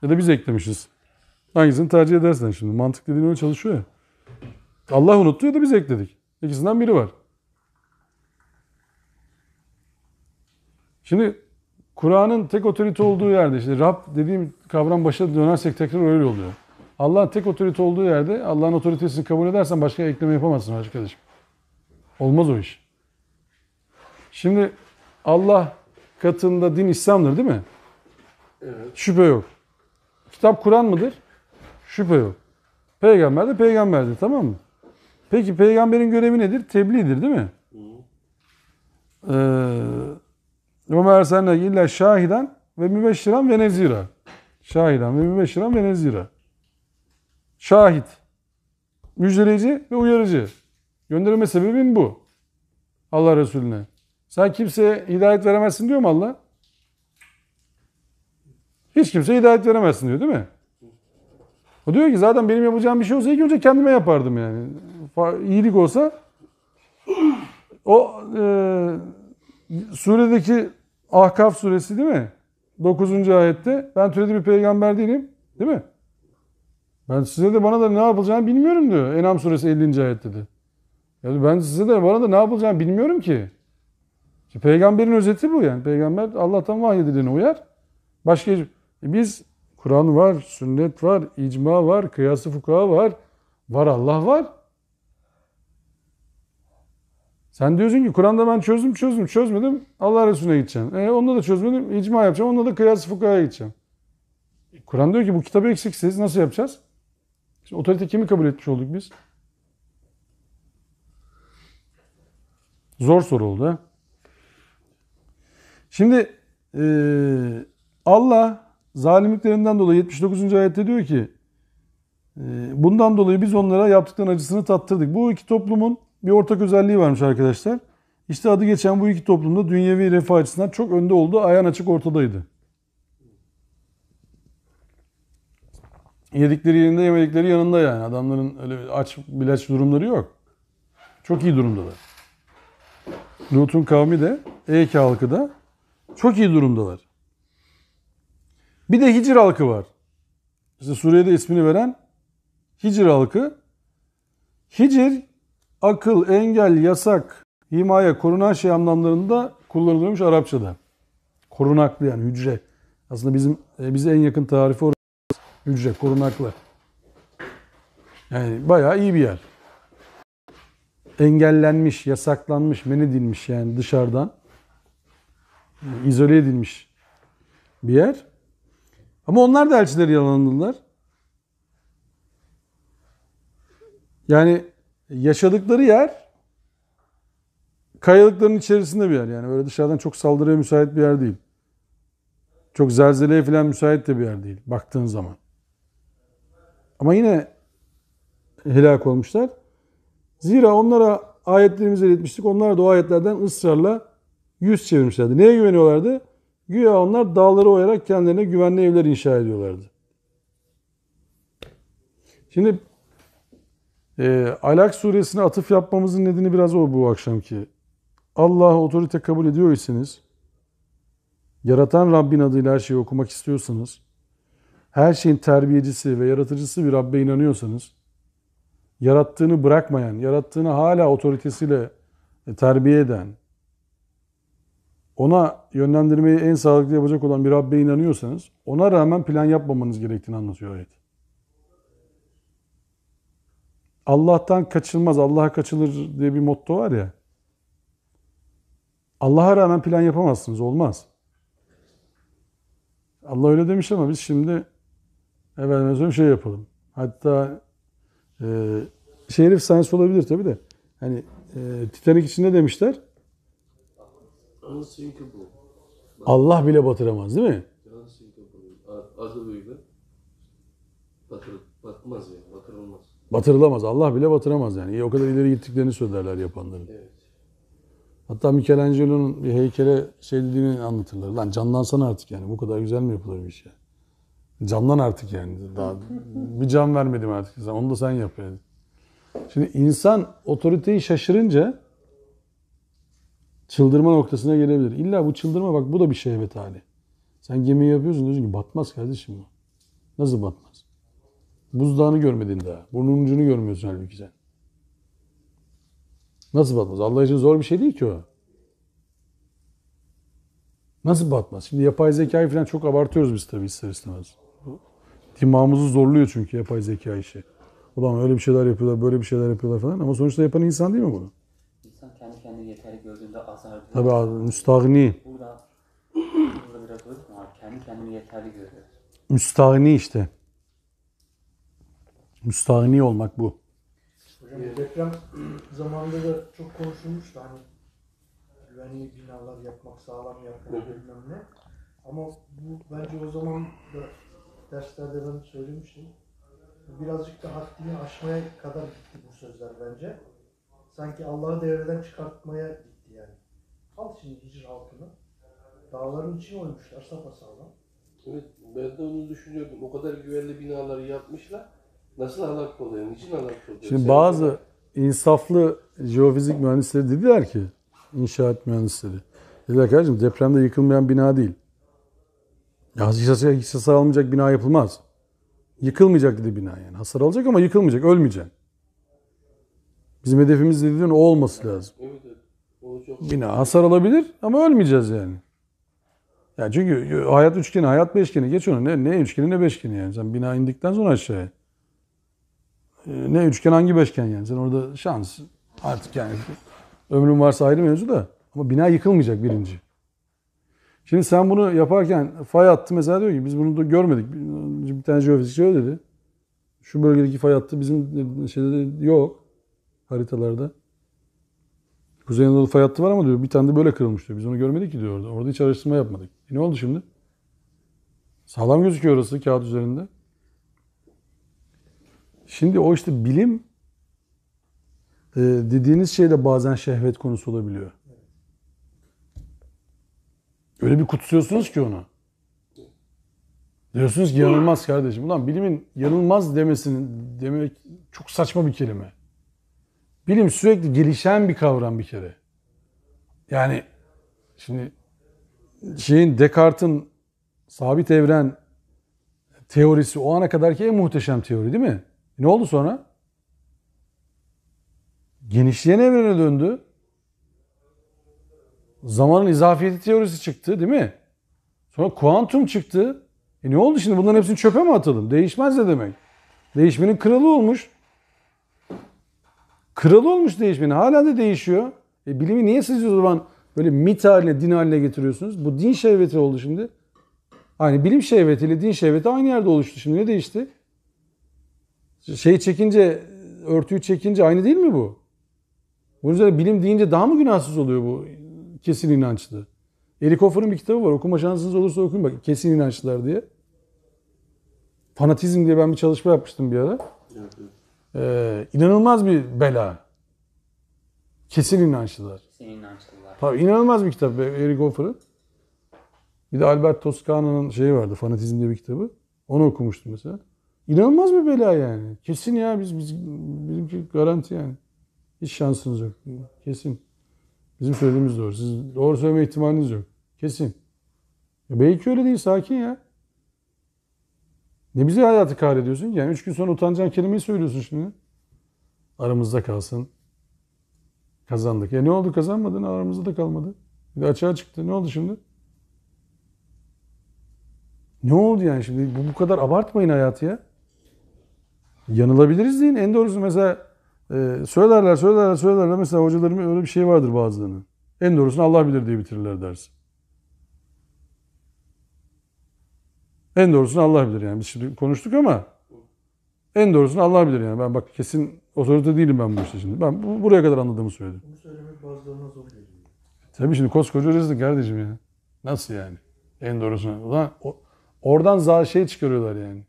Ya da biz eklemişiz. Hangisini tercih edersen şimdi. Mantık dediğin öyle çalışıyor ya. Allah unuttu ya da biz ekledik. İkisinden biri var. Şimdi Kur'an'ın tek otorite olduğu yerde, işte Rab dediğim kavram başa dönersek tekrar öyle oluyor. Allah'ın tek otorite olduğu yerde Allah'ın otoritesini kabul edersen başka ekleme yapamazsın arkadaşım. Olmaz o iş. Şimdi Allah katında din İslam'dır değil mi? Evet. Şüphe yok. Kitap Kur'an mıdır? Şüphe yok. Peygamber de peygamberdir, tamam mı? Peki peygamberin görevi nedir? Tebliğdir değil mi? وَمَا اَرْسَلْنَا اِلَّا شَاهِدًا وَمُبَشِّرًا وَنَذِيرًا. Şahidan ve mübeşşiran ve nezira. Şahit, müjdeleyici ve uyarıcı. Gönderilme sebebin bu. Allah Resulüne. Sen kimseye hidayet veremezsin diyor mu Allah? Hiç kimseye hidayet veremezsin diyor değil mi? O diyor ki zaten benim yapacağım bir şey olsa ilk önce kendime yapardım yani. İyilik olsa o suredeki Ahkaf suresi değil mi? 9. ayette ben türedi bir peygamber değilim. Değil mi? Ben size de bana da ne yapılacağını bilmiyorum diyor. En'am suresi 50. ayette de. Yani ben size de bana da ne yapılacağını bilmiyorum ki. İşte peygamberin özeti bu yani. Peygamber Allah'tan vahyedilene uyar. Başka biz Kur'an var, sünnet var, icma var, kıyas-ı fukaha var. Var Allah var. Sen diyorsun ki Kur'an'da ben çözmedim. Allah Resulüne gideceğim. Onda da çözmedim, icma yapacağım. Onda da kıyas-ı fukahaya gideceğim. Kur'an diyor ki bu kitabı eksiksiz. Nasıl yapacağız? Şimdi otorite kimi kabul etmiş olduk biz? Zor soru oldu. He? Şimdi Allah zalimliklerinden dolayı 79. ayette diyor ki bundan dolayı biz onlara yaptıklarının acısını tattırdık. Bu iki toplumun bir ortak özelliği varmış arkadaşlar. İşte adı geçen bu iki toplumda dünyevi refah açısından çok önde olduğu ayağın açık ortadaydı. Yedikleri yerinde, yemedikleri yanında yani. Adamların öyle aç bilaç durumları yok. Çok iyi durumdalar. Lut'un kavmi de, Eyke halkı da çok iyi durumdalar. Bir de Hicr halkı var. İşte Suriye'de ismini veren Hicr halkı. Hicr, akıl, engel, yasak, himaye, korunan şey anlamlarında kullanılıyormuş Arapçada. Korunaklı yani hücre. Aslında bize en yakın tarifi orası. Hücre, korunaklı. Yani bayağı iyi bir yer. Engellenmiş, yasaklanmış, men edilmiş yani dışarıdan. Yani izole edilmiş bir yer. Ama onlar da elçileri yalanladılar. Yani yaşadıkları yer kayalıkların içerisinde bir yer. Yani böyle dışarıdan çok saldırıya müsait bir yer değil. Çok zelzeleye falan müsait de bir yer değil baktığın zaman. Ama yine helak olmuşlar. Zira onlara ayetlerimizi iletmiştik. Onlar da o ayetlerden ısrarla yüz çevirmişlerdi. Neye güveniyorlardı? Güya onlar dağları oyarak kendilerine güvenli evler inşa ediyorlardı. Şimdi Alak suresine atıf yapmamızın nedeni biraz o bu akşamki. Allah'ı otorite kabul ediyorsanız, yaratan Rabbin adıyla her şeyi okumak istiyorsanız, her şeyin terbiyecisi ve yaratıcısı bir Rabbe inanıyorsanız, yarattığını bırakmayan, yarattığını hala otoritesiyle terbiye eden, ona yönlendirmeyi en sağlıklı yapacak olan bir Rabbe inanıyorsanız, ona rağmen plan yapmamanız gerektiğini anlatıyor ayet. Allah'tan kaçılmaz, Allah'a kaçılır diye bir motto var ya. Allah'a rağmen plan yapamazsınız, olmaz. Allah öyle demiş ama biz şimdi efendim şey yapalım. Hatta şerif science olabilir tabii de. Hani Titanic için ne demişler? Unsinkable. Allah bile batıramaz değil mi? Unsinkable. Adı böyle. Batmaz yani, batırılmaz. Batırılamaz. Allah bile batıramaz yani. O kadar ileri gittiklerini söylerler yapanların. Evet. Hatta Michelangelo'nun bir heykele şey dediğini anlatırlar. Lan canlansana artık yani. Bu kadar güzel mi yapılır bir şey? Canlan artık yani. Daha bir can vermedim artık. Onu da sen yap yani. Şimdi insan otoriteyi şaşırınca çıldırma noktasına gelebilir. İlla bu çıldırma bak bu da bir şehvet hali. Sen gemiyi yapıyorsun diyorsun ki batmaz kardeşim bu. Nasıl batmaz? Buzdağını görmedin daha. Burnunun ucunu görmüyorsun halbuki sen. Nasıl batmaz? Allah için zor bir şey değil ki o. Nasıl batmaz? Şimdi yapay zekayı falan çok abartıyoruz biz tabii ister istemez. Dimağımızı zorluyor çünkü yapay zeka işi. Ulan öyle bir şeyler yapıyorlar, böyle bir şeyler yapıyorlar falan. Ama sonuçta yapan insan değil mi bunu? İnsan kendi kendini yeterli gördüğünde azar diyor. Tabii abi, müstahni. Burada biraz öyle mi abi? Kendi kendini yeterli görüyor. Müstahni işte. Müstahni olmak bu. Hocam deprem zamanında da çok konuşulmuştu hani güvenli binalar yapmak, sağlam yapmak bilmem ne. Ama bu bence o zaman da derslerde ben söylemiştim. Birazcık da haddini aşmaya kadar gitti bu sözler bence. Sanki Allah'ı devreden çıkartmaya gitti yani. Al şimdi Hicr halkını. Dağların içine oymuşlar sapasağlam. Evet, ben de onu düşünüyordum. O kadar güvenli binaları yapmışlar. Nasıl helak oluyor? Niçin helak oluyor? Şimdi bazı insaflı jeofizik mühendisleri dediler ki, inşaat mühendisleri. Dediler ki kardeşim depremde yıkılmayan bina değil. Ya hissası almayacak bina yapılmaz. Yıkılmayacak dedi bina yani. Hasar alacak ama yıkılmayacak, ölmeyecek. Bizim hedefimiz dediğin o olması lazım. Evet, evet. Onu çok... Bina hasar alabilir ama ölmeyeceğiz yani. Yani çünkü hayat üçgeni, hayat beşgeni. Geç onu. Ne üçgeni ne beşgeni yani. Sen bina indikten sonra aşağıya. Ne üçgen hangi beşgen yani. Sen orada şans artık yani. Ömrün varsa ayrı mevzu da. Ama bina yıkılmayacak birinci. Şimdi sen bunu yaparken fay hattı mesela diyor ki biz bunu da görmedik. Bir tane jeofizikçi öyle dedi. Şu bölgedeki fay hattı bizim şeyde yok. Haritalarda. Kuzey Anadolu fay hattı var ama diyor bir tane de böyle kırılmış diyor. Biz onu görmedik ki diyor orada. Orada hiç araştırma yapmadık. Ne oldu şimdi? Sağlam gözüküyor orası kağıt üzerinde. Şimdi o işte bilim dediğiniz şey de bazen şehvet konusu olabiliyor. Öyle bir kutsuyorsunuz ki onu. Diyorsunuz ki yanılmaz kardeşim. Ulan bilimin yanılmaz demek çok saçma bir kelime. Bilim sürekli gelişen bir kavram bir kere. Yani şimdi Descartes'in sabit evren teorisi o ana kadarki en muhteşem teori değil mi? Ne oldu sonra? Genişleyen evrene döndü. Zamanın izafiyeti teorisi çıktı değil mi? Sonra kuantum çıktı. Ne oldu şimdi? Bunların hepsini çöpe mi atalım? Değişmez ne demek? Değişmenin kralı olmuş. Kralı olmuş değişmenin. Hala da değişiyor. Bilimi niye siz o zaman böyle mit haline, din haline getiriyorsunuz? Bu din şehveti oldu şimdi. Hani bilim şehvetiyle din şehveti aynı yerde oluştu. Şimdi ne değişti? Örtüyü çekince aynı değil mi bu? Bunun üzerine bilim deyince daha mı günahsız oluyor bu kesin inançlı? Eric Hoffer'ın bir kitabı var. Okuma şansınız olursa okuyun bak. Kesin inançlılar diye. Fanatizm diye ben bir çalışma yapmıştım bir ara. Evet, evet. İnanılmaz bir bela. Kesin inançlılar. Kesin inançlılar. Tabii inanılmaz bir kitap Eric Hoffer'ın. Bir de Albert Toscana'nın şeyi vardı. Fanatizm diye bir kitabı. Onu okumuştum mesela. İnanılmaz bir bela yani. Kesin ya bizimki garanti yani. Hiç şansınız yok. Kesin. Bizim söylediğimiz doğru. Siz doğru söyleme ihtimaliniz yok. Kesin. Belki öyle değil. Sakin ya. Ne bize hayatı kahrediyorsun ki? Yani 3 gün sonra utanacağın kelimeyi söylüyorsun şimdi. Aramızda kalsın. Kazandık. Ne oldu kazanmadın? Aramızda da kalmadı. Bir de açığa çıktı. Ne oldu şimdi? Ne oldu yani şimdi? Bu kadar abartmayın hayatı ya. Yanılabiliriz deyin. En doğrusu mesela söylerler. Mesela hocalarım öyle bir şey vardır bazılarının. En doğrusunu Allah bilir diye bitirirler dersi. En doğrusunu Allah bilir yani. Biz şimdi konuştuk ama en doğrusunu Allah bilir yani. Ben bak kesin otorite değilim ben bu işte şimdi. Ben buraya kadar anladığımı söyledim. Bunu söylemek bazılarına zor geliyor. Tabii şimdi koskoca hocasın kardeşim ya. Nasıl yani? En doğrusunu. Ulan oradan çıkarıyorlar yani.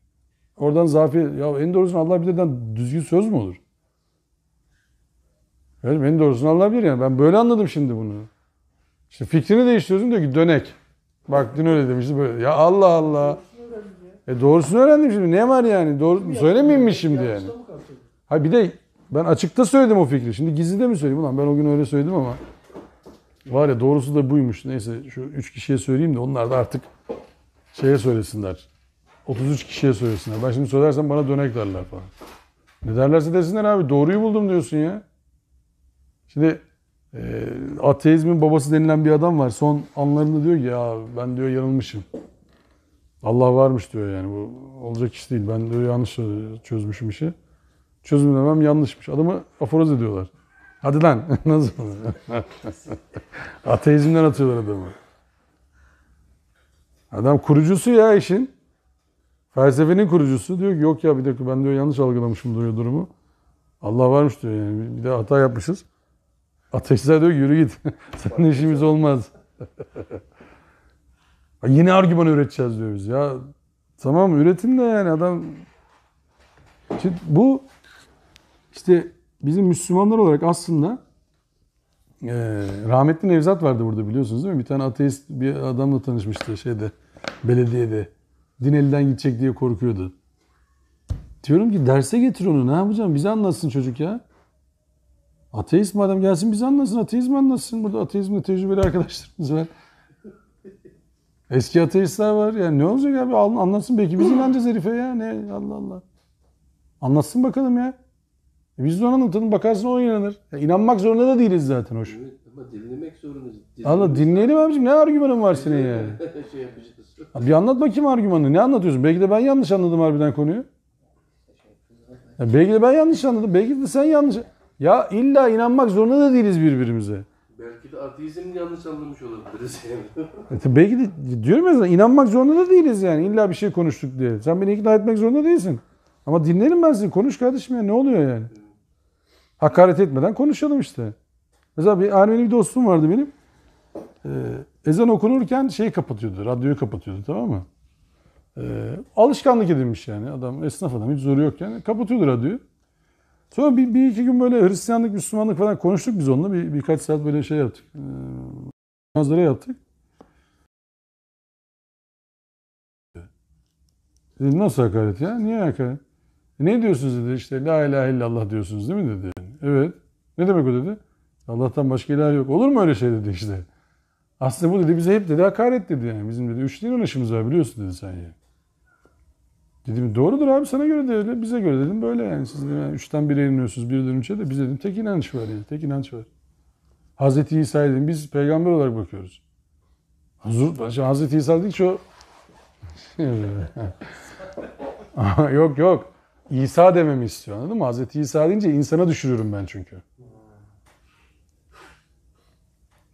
Oradan zafiyet. Ya en doğrusunu Allah bilirden düzgün söz mü olur? Yani en doğrusunu Allah bilir yani. Ben böyle anladım şimdi bunu. İşte fikrini değiştiriyorsun diyor ki dönek. Bak dün öyle demişti böyle. Ya Allah Allah. Doğrusunu öğrendim şimdi. Ne var yani? Doğru söylemeyeyim mi şimdi yani? Ha bir de ben açıkta söyledim o fikri. Şimdi gizlide mi söyleyeyim? Ulan ben o gün öyle söyledim ama var ya doğrusu da buymuş. Neyse şu 3 kişiye söyleyeyim de onlar da artık söylesinler. 33 kişiye söylesinler. Ben şimdi söylersem bana dönek derler falan. Ne derlerse desinler abi. Doğruyu buldum diyorsun ya. Şimdi ateizmin babası denilen bir adam var. Son anlarında diyor ki ya ben diyor yanılmışım. Allah varmış diyor yani. Bu olacak iş değil. Ben diyor yanlış çözmüşüm işi. Çözümlemem yanlışmış. Adamı aforoz ediyorlar. Hadi lan. Nasıl oluyor? Ateizmden atıyorlar adamı. Adam kurucusu ya işin. Felsefenin kurucusu. Diyor ki yok ya bir dakika ben diyor yanlış algılamışım diyor durumu. Allah varmış diyor yani. Bir de hata yapmışız. Ateistler diyor ki yürü git. Senin işimiz olmaz. Yeni argüman üreteceğiz diyor biz. Ya tamam üretin de yani adam. Şimdi bu işte bizim Müslümanlar olarak aslında rahmetli Nevzat vardı burada biliyorsunuz değil mi? Bir tane ateist bir adamla tanışmıştı şeyde belediyede. Din elden gidecek diye korkuyordu. Diyorum ki derse getir onu ne yapacağım? Bize anlatsın çocuk ya. Ateist madem gelsin bize anlatsın. Ateizm anlatsın. Burada ateizmle tecrübeli arkadaşlarımız var. Eski ateistler var. Yani ne olacak abi? Anlatsın. Belki biz inanacağız herife ya. Ne? Allah Allah. Anlatsın bakalım ya. Biz de ona anlatalım. Bakarsın o inanır. Ya inanmak zorunda da değiliz zaten hoş. Evet, ama dinlemek zorundayız. Allah dinleyelim abicim. Ne argümanın var senin yani? Şey yapacağız. Bir anlat bakayım argümanını. Ne anlatıyorsun? Belki de ben yanlış anladım harbiden konuyu. Ya belki de ben yanlış anladım. Belki de sen yanlış. Ya illa inanmak zorunda da değiliz birbirimize. Belki de ateizmi yanlış anlamış olabiliriz yani. Belki de diyorum ya sana, inanmak zorunda da değiliz yani. İlla bir şey konuştuk diye. Sen beni ikna etmek zorunda değilsin. Ama dinleyelim ben seni. Konuş kardeşim ya. Ne oluyor yani? Hakaret etmeden konuşalım işte. Mesela bir Ermeni bir dostum vardı benim. Ezan okunurken şeyi kapatıyordu. Radyoyu kapatıyordu tamam mı? Alışkanlık edinmiş yani. Adam esnaf adam hiç zoru yok yani. Kapatıyordu radyoyu. Sonra bir iki gün böyle Hristiyanlık, Müslümanlık falan konuştuk biz onunla. Birkaç saat böyle şey yaptık. Manzara yaptık. Dedim nasıl hakaret ya? Niye hakaret? Ne diyorsunuz dedi işte la ilahe illallah diyorsunuz değil mi dedi. Evet. Ne demek o dedi? Allah'tan başka ilah yok. Olur mu öyle şey dedi işte. Aslında bu dedi bize hep dedi hakaret dedi yani. Bizim dedi üç din inanışımız var biliyorsun dedi sen yani. Dedim doğrudur abi sana göre de öyle bize göre dedim böyle yani. Siz de yani üçten bire inanıyorsunuz birden üçe de biz dedim tek inanış var yani. Tek inanç var. Hazreti İsa dedim biz peygamber olarak bakıyoruz. Hazreti İsa dedik şu yok yok. İsa dememi istiyor anladın mı? Hazreti İsa deyince insana düşürüyorum ben çünkü.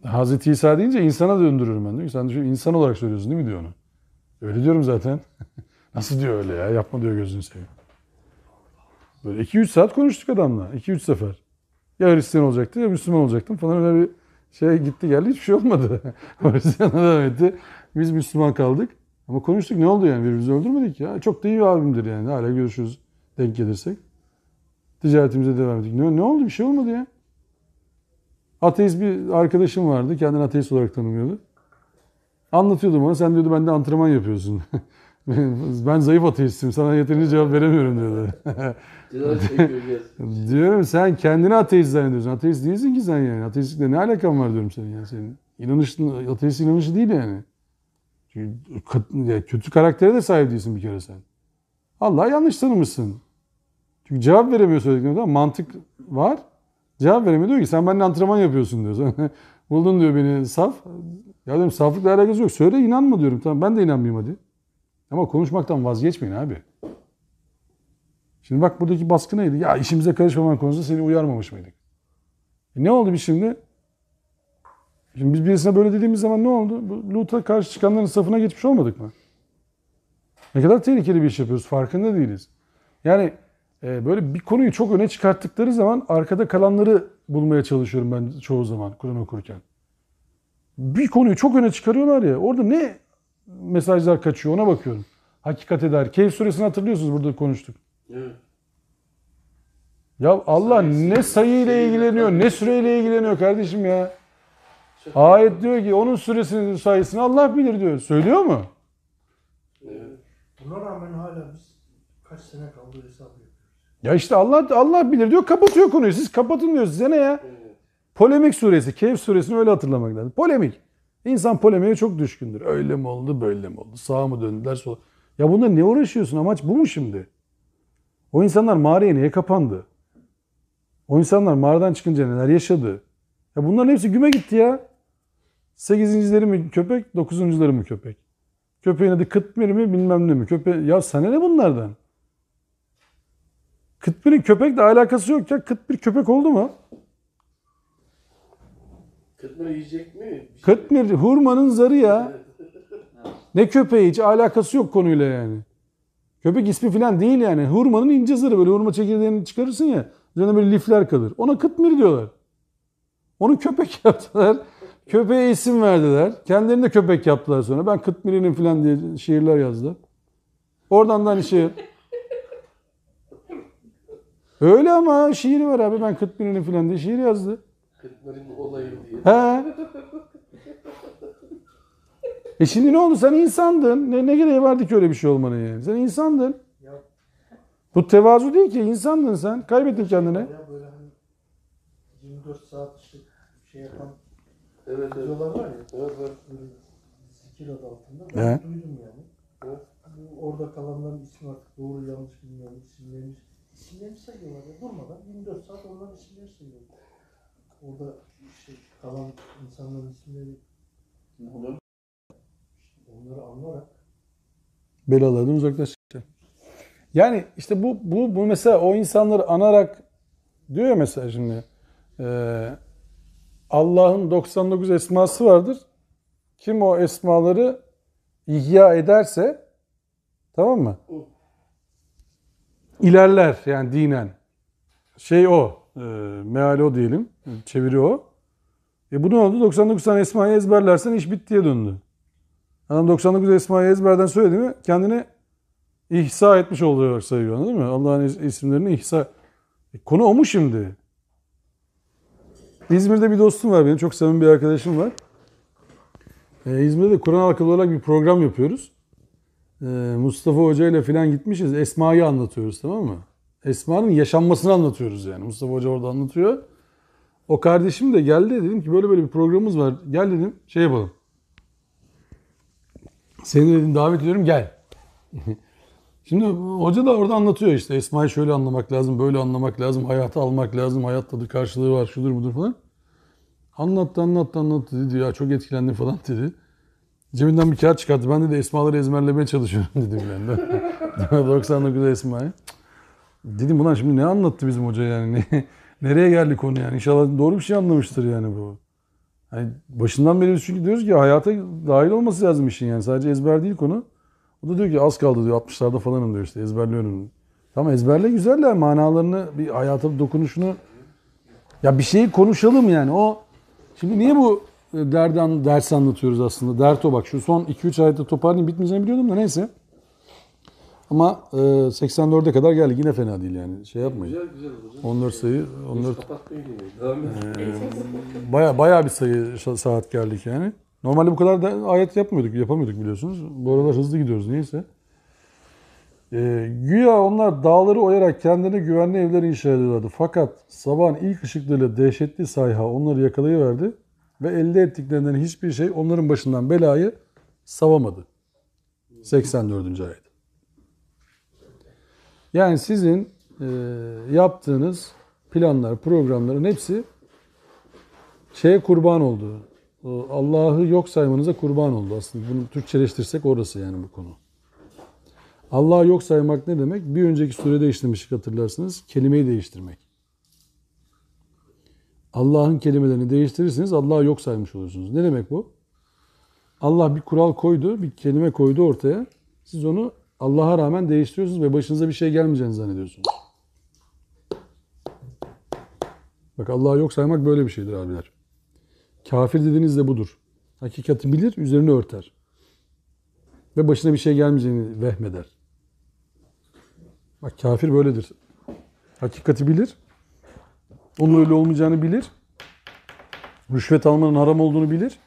Hazreti İsa deyince insana döndürüyorum ben. Diyor ki, sen insan olarak söylüyorsun değil mi diyor onu. Öyle diyorum zaten. Nasıl diyor öyle ya? Yapma diyor gözünü seveyim. Böyle 2-3 saat konuştuk adamla. 2-3 sefer. Ya Hristiyan olacaktı ya Müslüman olacaktım falan öyle bir şey gitti geldi hiçbir şey olmadı. Hristiyan'a devam etti. Biz Müslüman kaldık. Ama konuştuk ne oldu yani birbirimizi öldürmedik ya. Çok da iyi bir abimdir yani. Hala görüşürüz denk gelirsek. Ticaretimize devam ettik. Ne oldu bir şey olmadı ya. Ateist bir arkadaşım vardı. Kendini ateist olarak tanımıyordu. Anlatıyordum ona. Sen diyordu bende antrenman yapıyorsun. Ben zayıf ateistim. Sana yeterince cevap veremiyorum diyordu. Diyorum sen kendini ateist zannediyorsun. Ateist değilsin ki sen yani. Ateistlikle ne alakan var diyorum senin yani. Senin inanışın, ateist inanışı değil yani. Çünkü kötü karaktere de sahip değilsin bir kere sen. Allah'ı yanlış tanımışsın. Çünkü cevap veremiyor söylediklerine. Mantık var. Cevap veremiyor. Diyor ki sen benimle antrenman yapıyorsun diyor. Sen buldun diyor beni saf. Ya diyorum saflıkla alakası yok. Söyle inanma diyorum. Tamam ben de inanmayayım hadi. Ama konuşmaktan vazgeçmeyin abi. Şimdi bak buradaki baskı neydi? Ya işimize karışmaman konusunda seni uyarmamış mıydık? Ne oldu biz şimdi? Şimdi biz birisine böyle dediğimiz zaman ne oldu? Lut'a karşı çıkanların safına geçmiş olmadık mı? Ne kadar tehlikeli bir iş yapıyoruz. Farkında değiliz. Yani böyle bir konuyu çok öne çıkarttıkları zaman arkada kalanları bulmaya çalışıyorum ben çoğu zaman Kur'an okurken. Bir konuyu çok öne çıkarıyorlar ya. Orada ne mesajlar kaçıyor ona bakıyorum. Hakikat eder. Kehf suresini hatırlıyorsunuz burada konuştuk. Evet. Ya Allah ne sayıyla ilgileniyor ne süreyle ilgileniyor kardeşim ya. Ayet diyor ki onun süresinin sayısını Allah bilir diyor. Söylüyor mu? Evet. Buna rağmen hala biz kaç sene kaldı hesap yapıyoruz. Ya işte Allah bilir diyor kapatıyor konuyu. Siz kapatın diyor size ne ya? Evet. Polemik suresi, Kehf suresini öyle hatırlamak lazım. Polemik. İnsan polemiğe çok düşkündür. Öyle mi oldu, böyle mi oldu? Sağa mı döndüler, sola. Ya bunda ne uğraşıyorsun? Amaç bu mu şimdi? O insanlar mağaraya niye kapandı? O insanlar mağaradan çıkınca neler yaşadı? Ya bunların hepsi güme gitti ya. 8.'leri mi köpek, 9.'ları mı köpek? Köpeğin adı Kıtmir mi bilmem ne mi? Ya sana ne bunlardan? Kıtmir'in köpekle alakası yok ya. Kıtmir köpek oldu mu? Kıtmir yiyecek mi? Bir şey- Kıtmir hurmanın zarı ya. Ne köpeği, hiç alakası yok konuyla yani. Köpek ismi falan değil yani. Hurmanın ince zarı, böyle hurma çekirdeğini çıkarırsın ya. Üzerine böyle lifler kalır. Ona Kıtmir diyorlar. Onu köpek yaptılar. Köpeğe isim verdiler. Kendilerini de köpek yaptılar sonra. Ben Kıtmir'inin falan diye şiirler yazdılar. Oradan da hani şey... Öyle ama şiiri var abi. Ben Kıtmir'inin falan diye şiir yazdı. Kıtmir'in olayı diye. He. Şimdi ne oldu? Sen insandın. Ne gereği vardı ki öyle bir şey olmanın yani? Sen insandın. Ya, Bu tevazu değil ki. İnsandın sen. Kaybettin kendini. ya böyle hani 24 saat işte şey yapan Evet, evet. videolar var ya. Evet, evet. Böyle zikir adı altında. Ben He. duydum yani. Evet. Bu orada kalanların ismi artık doğru yanlış bilmiyorum. İsimlerini sayıyorlar ya. Durmadan 24 saat onların isimleri sayıyor. Orada işte kalan insanların isimleri Ne oluyor? onları anlarak Belalardan uzaklaşacak. Yani işte bu mesela o insanları anarak diyor ya mesela şimdi Allah'ın 99 esması vardır. Kim o esmaları ihya ederse, tamam mı? İlerler yani dinen. Şey o. Meali o diyelim. Çeviri o. Bu ne oldu? 99 tane esmayı ezberlersen iş bittiye döndü. Adam 99 esmayı ezberden söyledi mi kendini ihsa etmiş oluyor sayıyor, anladın mı? Allah'ın isimlerini ihsa. Konu o mu şimdi? İzmir'de bir dostum var benim. Çok samimi bir arkadaşım var. İzmir'de de Kur'an halkalı olarak bir program yapıyoruz. Mustafa Hoca ile falan gitmişiz. Esma'yı anlatıyoruz, tamam mı? Esma'nın yaşanmasını anlatıyoruz yani. Mustafa Hoca orada anlatıyor. O kardeşim de geldi, dedim ki böyle bir programımız var. Gel dedim şey yapalım. Seni dedim davet ediyorum, gel. Şimdi hoca da orada anlatıyor işte. Esma'yı şöyle anlamak lazım, böyle anlamak lazım. Hayatı almak lazım. Hayat tadı karşılığı var, şudur budur falan. Anlattı dedi. Ya çok etkilendim falan dedi. Cebinden bir kağıt çıkarttı. Ben de esmaları ezberlemeye çalışıyorum dedim yani. 99 esmayı. Dedim ulan şimdi ne anlattı bizim hoca yani? Nereye geldi konu yani? İnşallah doğru bir şey anlamıştır yani bu. Yani başından beri biz çünkü diyoruz ki hayata dahil olması lazım işin yani. Sadece ezber değil konu. O da diyor ki az kaldı diyor. 60'larda falanım diyor işte ezberliyorum. Tamam ezberle güzeller. Manalarını, bir hayata dokunuşunu. Ya bir şeyi konuşalım yani. O şimdi niye bu ders anlatıyoruz aslında? Dert o bak. Şu son 2-3 ayette toparlayayım, bitmeyeceğini biliyordum da neyse. Ama 84'e kadar geldik. Yine fena değil yani. Şey yapmayın. Güzel hocam. 14 sayı. 14 Kapatmayın yine. Devam et. Baya bir sayı saat geldik yani. Normalde bu kadar da ayet yapamıyorduk biliyorsunuz. Bu aralar hızlı gidiyoruz niyeyse. Güya onlar dağları oyarak kendilerine güvenli evler inşa ediyorlardı. Fakat sabahın ilk ışıklarıyla dehşetli sayha onları yakalayıverdi ve elde ettiklerinden hiçbir şey onların başından belayı savamadı. 84. ayet. Yani sizin yaptığınız planlar, programların hepsi şeye kurban oldu. Allah'ı yok saymanıza kurban oldu aslında. Bunu Türkçeleştirsek orası yani bu konu. Allah'ı yok saymak ne demek? Bir önceki surede işlemiştik hatırlarsınız. Kelimeyi değiştirmek. Allah'ın kelimelerini değiştirirseniz Allah'ı yok saymış olursunuz. Ne demek bu? Allah bir kural koydu, bir kelime koydu ortaya. Siz onu Allah'a rağmen değiştiriyorsunuz ve başınıza bir şey gelmeyeceğini zannediyorsunuz. Bak Allah'ı yok saymak böyle bir şeydir abiler. Kafir dediğiniz de budur. Hakikati bilir, üzerine örter. Ve başına bir şey gelmeyeceğini vehmeder. Bak kafir böyledir. Hakikati bilir. Onun öyle olmayacağını bilir. Rüşvet almanın haram olduğunu bilir.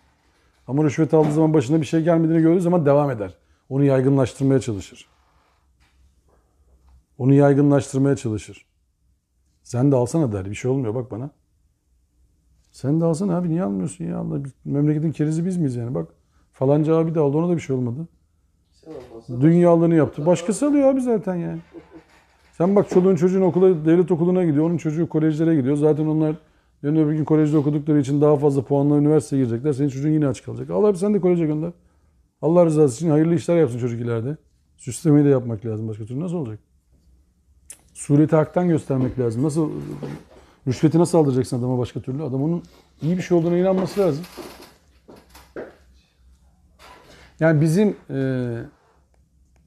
Ama rüşvet aldığı zaman başına bir şey gelmediğini gördüğü zaman devam eder. Onu yaygınlaştırmaya çalışır. Onu yaygınlaştırmaya çalışır. Sen de alsana der. Bir şey olmuyor bak bana. Sen de alsana abi, niye almıyorsun ya Allah? Memleketin kerizi biz miyiz yani? Bak falanca abi de aldı, ona da bir şey olmadı. Sen olmazsa Dünyalığını yaptı. Başkası alıyor abi zaten yani. Sen bak çoluğun çocuğun okula, devlet okuluna gidiyor. Onun çocuğu kolejlere gidiyor. Zaten onlar yarın öbür gün kolejde okudukları için daha fazla puanla üniversiteye girecekler. Senin çocuğun yine aç kalacak. Allah abi sen de koleje gönder. Allah rızası için hayırlı işler yapsın çocuk ileride. Süslemeyi de yapmak lazım. Başka türlü nasıl olacak? Sureti haktan göstermek lazım. Nasıl rüşveti nasıl aldıracaksın adama başka türlü? Adam onun iyi bir şey olduğuna inanması lazım. Yani bizim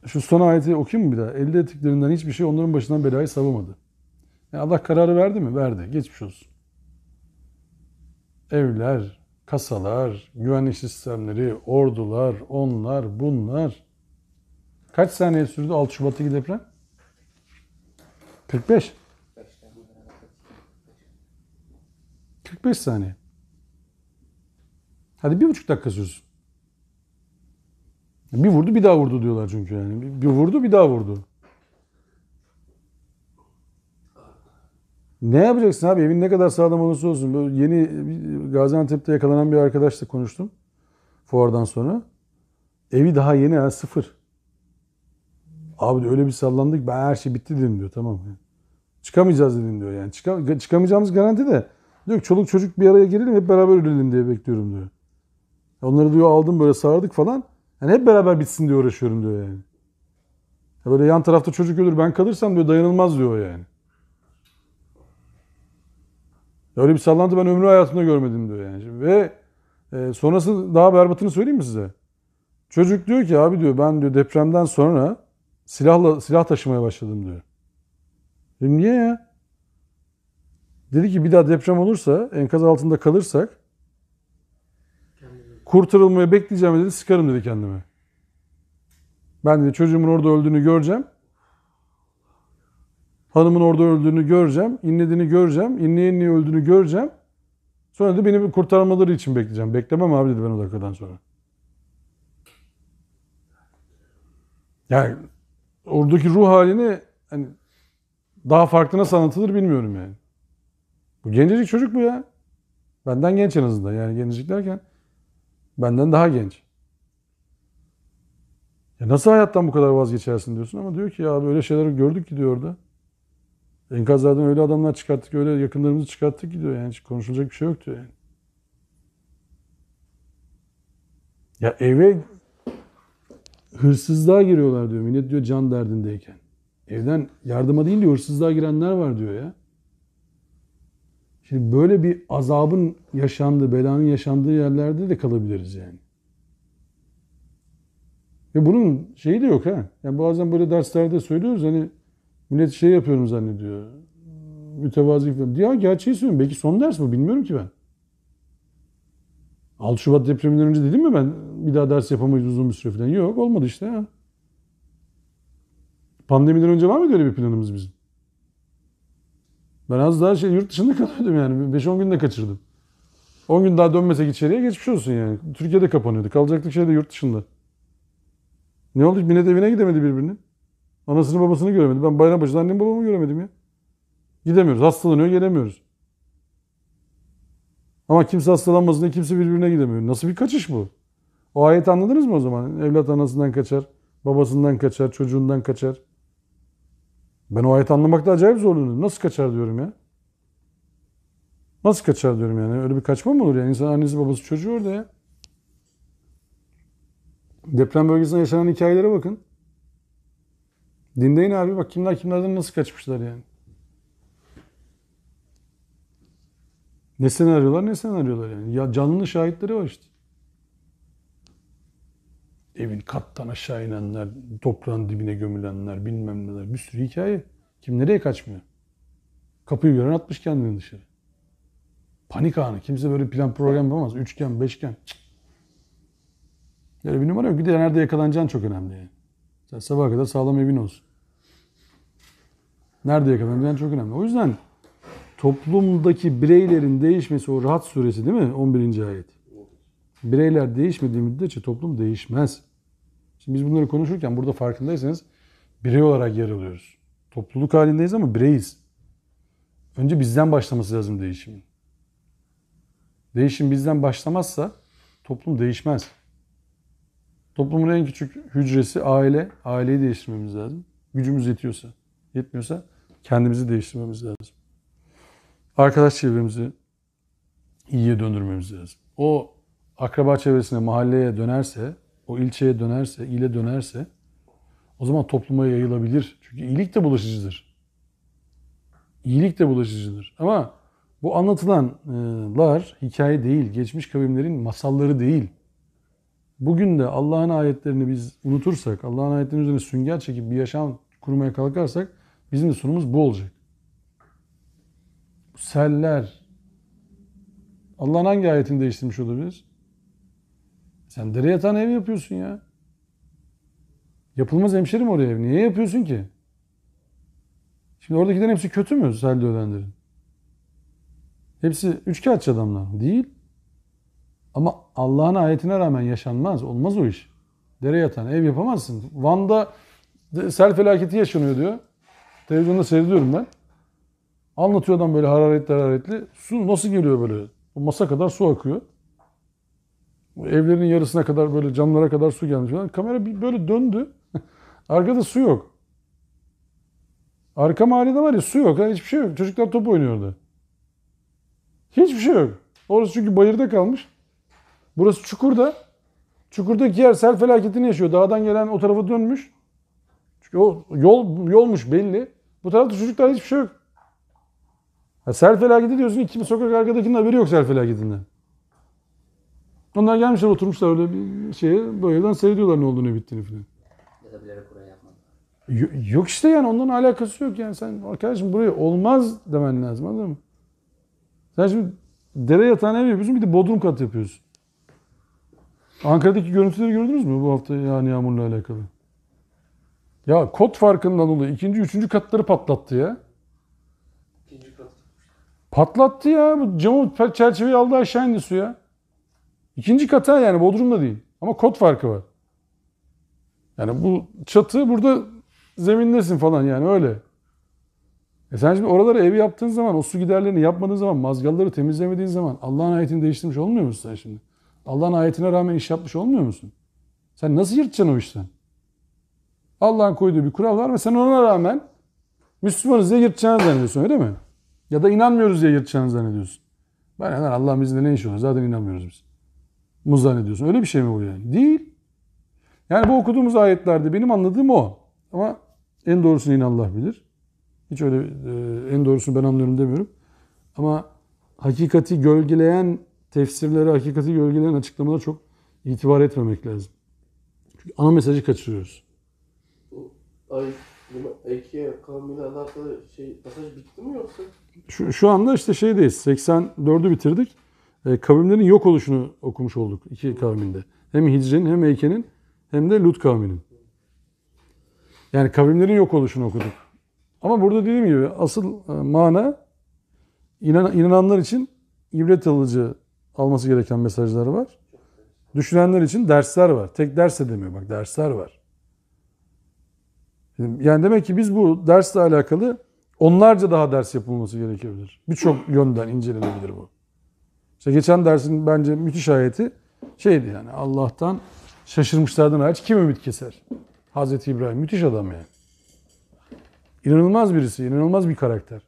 şu son ayeti okuyayım mı bir daha? Elde ettiklerinden hiçbir şey onların başından belayı savamadı. Yani Allah kararı verdi mi? Verdi. Geçmiş olsun. Evler, kasalar, güvenlik sistemleri, ordular, onlar, bunlar. Kaç saniye sürdü 6 Şubat'taki deprem? 45. 45 saniye. Hadi 1,5 dakika sürsün. Bir vurdu bir daha vurdu diyorlar çünkü yani. Bir vurdu bir daha vurdu. Ne yapacaksın abi? Evin ne kadar sağlam olursa olsun. Böyle yeni Gaziantep'te yakalanan bir arkadaşla konuştum. Fuardan sonra. Evi daha yeni ha, sıfır. Abi de öyle bir sallandık. Ben her şey bitti dedim diyor. Tamam. Çıkamayacağız dedim diyor yani. Çıkamayacağımız garanti de. Diyor ki çoluk çocuk bir araya girelim hep beraber ölelim diye bekliyorum diyor. Onları diyor aldım böyle sardık falan. Yani hep beraber bitsin diye uğraşıyorum diyor yani. Ya böyle yan tarafta çocuk ölür ben kalırsam diyor dayanılmaz diyor yani. Öyle bir sallantı ben ömrü hayatımda görmedim diyor yani. Ve sonrası daha berbatını söyleyeyim mi size? Çocuk diyor ki abi diyor ben diyor depremden sonra silah taşımaya başladım diyor. Dedim niye ya? Dedi ki bir daha deprem olursa enkaz altında kalırsak kurtarılmaya bekleyeceğim dedi sıkarım dedi kendime. Ben dedi çocuğumun orada öldüğünü göreceğim. Hanımın orada öldüğünü göreceğim. İnlediğini göreceğim. İnleye öldüğünü göreceğim. Sonra da beni kurtarmaları için bekleyeceğim. Beklemem abi dedi ben o dakikadan sonra. Yani oradaki ruh halini hani daha farklı nasıl anlatılır bilmiyorum yani. Bu gencecik çocuk bu ya. Benden genç en azından. Yani gencecik derken benden daha genç. Ya nasıl hayattan bu kadar vazgeçersin diyorsun ama diyor ki ya böyle şeyler gördük ki diyor orada. Enkazlardan öyle adamlar çıkarttık, öyle yakınlarımızı çıkarttık ki diyor yani. Hiç konuşulacak bir şey yok diyor yani. Ya eve hırsızlığa giriyorlar diyor. Millet diyor can derdindeyken. Evden yardıma değil diyor hırsızlığa girenler var diyor ya. Şimdi böyle bir azabın yaşandığı, belanın yaşandığı yerlerde de kalabiliriz yani. Ve bunun şeyi de yok ha. Yani bazen böyle derslerde söylüyoruz hani millet şey yapıyorum zannediyor. Mütevazi falan. Ya gerçeği söylüyorum. Belki son ders bu. Bilmiyorum ki ben. 6 Şubat depreminden önce dedim mi ben bir daha ders yapamayız uzun bir süre falan. Yok olmadı işte ya. Pandemiden önce var mıydı öyle bir planımız bizim? Ben az daha yurt dışında kalıyordum yani. 5-10 günde kaçırdım. 10 gün daha dönmesek içeriye geçmiş olsun yani. Türkiye'de kapanıyordu. Kalacaktık şeyde yurt dışında. Ne oldu? Millet evine gidemedi birbirinin. Anasını babasını göremedi. Ben Bayrampaşa'da annemi babamı göremedim ya. Gidemiyoruz. Hastalanıyor gelemiyoruz. Ama kimse hastalanmasın diye kimse birbirine gidemiyor. Nasıl bir kaçış bu? O ayeti anladınız mı o zaman? Evlat anasından kaçar, babasından kaçar, çocuğundan kaçar. Ben o ayeti anlamakta acayip zorlanıyorum. Nasıl kaçar diyorum ya. Nasıl kaçar diyorum yani. Öyle bir kaçma mı olur yani? İnsan annesi babası çocuğu orada ya. Deprem bölgesinde yaşanan hikayelere bakın. Dinleyin abi bak kimler kimlerden nasıl kaçmışlar yani. Ne senaryolar ne senaryolar yani. Ya canlı şahitleri var işte. Evin kattan aşağı inenler, toprağın dibine gömülenler, bilmem neler. Bir sürü hikaye. Kim nereye kaçmıyor? Kapıyı gören atmış kendini dışarı. Panik anı. Kimse böyle plan program yapamaz. Üçgen, beşgen. Cık. Böyle bir numara yok. Bir de nerede yakalanacağın çok önemli yani. Sen sabaha kadar sağlam evin olsun. Nerede yakalanacağın çok önemli. O yüzden toplumdaki bireylerin değişmesi o Rahat suresi değil mi? 11. ayet. Bireyler değişmediği müddetçe toplum değişmez. Şimdi biz bunları konuşurken burada farkındaysanız birey olarak yer alıyoruz. Topluluk halindeyiz ama bireyiz. Önce bizden başlaması lazım değişimin. Değişim bizden başlamazsa toplum değişmez. Toplumun en küçük hücresi aile. Aileyi değiştirmemiz lazım. Gücümüz yetiyorsa. Yetmiyorsa kendimizi değiştirmemiz lazım. Arkadaş çevremizi iyiye döndürmemiz lazım. O akraba çevresine, mahalleye dönerse, o ilçeye dönerse, ile dönerse o zaman topluma yayılabilir. Çünkü iyilik de bulaşıcıdır. İyilik de bulaşıcıdır. Ama bu anlatılanlar hikaye değil, geçmiş kavimlerin masalları değil. Bugün de Allah'ın ayetlerini biz unutursak, Allah'ın ayetlerinin üzerine sünger çekip bir yaşam kurmaya kalkarsak bizim de sonumuz bu olacak. Seller. Allah'ın hangi ayetini değiştirmiş olabilir? Sen dere yatağına ev yapıyorsun ya. Yapılmaz hemşerim oraya ev. Niye yapıyorsun ki? Şimdi oradakilerin hepsi kötü mü selde ölenlerin? Hepsi üçkağıtçı adamlar. Değil. Ama Allah'ın ayetine rağmen yaşanmaz. Olmaz o iş. Dere yatağına ev yapamazsın. Van'da sel felaketi yaşanıyor diyor. Televizyonda seyrediyorum ben. Anlatıyor adam böyle hararetli. Su nasıl geliyor böyle? O masa kadar su akıyor. Evlerin yarısına kadar böyle camlara kadar su gelmiş falan. Kamera bir böyle döndü. Arkada su yok. Arka mahallede var ya su yok. Yani hiçbir şey yok. Çocuklar top oynuyordu. Hiçbir şey yok. Orası çünkü bayırda kalmış. Burası çukurda. Çukurdaki yer sel felaketini yaşıyor. Dağdan gelen o tarafa dönmüş. Çünkü o yolmuş belli. Bu tarafta çocuklar hiçbir şey yok. Ha, sel felaketi diyorsun. İki sokak arkadakinin haberi yok sel felaketinden. Onlar gelmişler oturmuşlar öyle bir şeye. Böyleden seyrediyorlar ne olduğunu ne bittiğini falan. Ya da bilerek buraya yapmadım. Yok işte yani ondan alakası yok yani. Sen arkadaşım buraya olmaz demen lazım anladın mı? Sen şimdi dere yatağına ev yapıyorsun bir de bodrum kat yapıyorsun. Ankara'daki görüntüleri gördünüz mü bu hafta yani yağmurla alakalı? Ya kod farkından dolayı ikinci, üçüncü katları patlattı ya. İkinci kat. Patlattı ya. Bu camı çerçeveyi aldı aşağı indi suya. İkinci kata yani bodrumda değil. Ama kod farkı var. Yani bu çatı burada zemindesin falan yani öyle. Sen şimdi oralara ev yaptığın zaman o su giderlerini yapmadığın zaman mazgalları temizlemediğin zaman Allah'ın ayetini değiştirmiş olmuyor musun sen şimdi? Allah'ın ayetine rağmen iş yapmış olmuyor musun? Sen nasıl yırtacaksın o işten? Allah'ın koyduğu bir kural var ve sen ona rağmen Müslümanız diye yırtacağını zannediyorsun öyle mi? Ya da inanmıyoruz diye yırtacağını zannediyorsun. Ben yani Allah'ın bizimle ne işi var? Zaten inanmıyoruz biz. Mu zannediyorsun. Öyle bir şey mi bu yani? Değil. Yani bu okuduğumuz ayetlerde benim anladığım o. Ama en doğrusunu yine Allah bilir. Hiç öyle en doğrusunu ben anlıyorum demiyorum. Ama hakikati gölgeleyen tefsirlere, hakikati gölgeleyen açıklamalara çok itibar etmemek lazım. Çünkü ana mesajı kaçırıyoruz. Ekiye kavmiyle alakalı pasaj bitti mi yoksa? Şu anda işte şeydeyiz. 84'ü bitirdik. Kavimlerin yok oluşunu okumuş olduk iki kavminde. Hem Hicre'nin hem Eyke'nin hem de Lut kavminin. Yani kavimlerin yok oluşunu okuduk. Ama burada dediğim gibi asıl mana inananlar için ibret alıcı alması gereken mesajlar var. Düşünenler için dersler var. Tek ders de demiyor bak dersler var. Yani demek ki biz bu dersle alakalı onlarca daha ders yapılması gerekebilir. Birçok yönden incelenebilir bu. İşte geçen dersin bence müthiş ayeti şeydi yani Allah'tan şaşırmışlardan hariç kim ümit keser? Hazreti İbrahim müthiş adam yani. İnanılmaz birisi, inanılmaz bir karakter.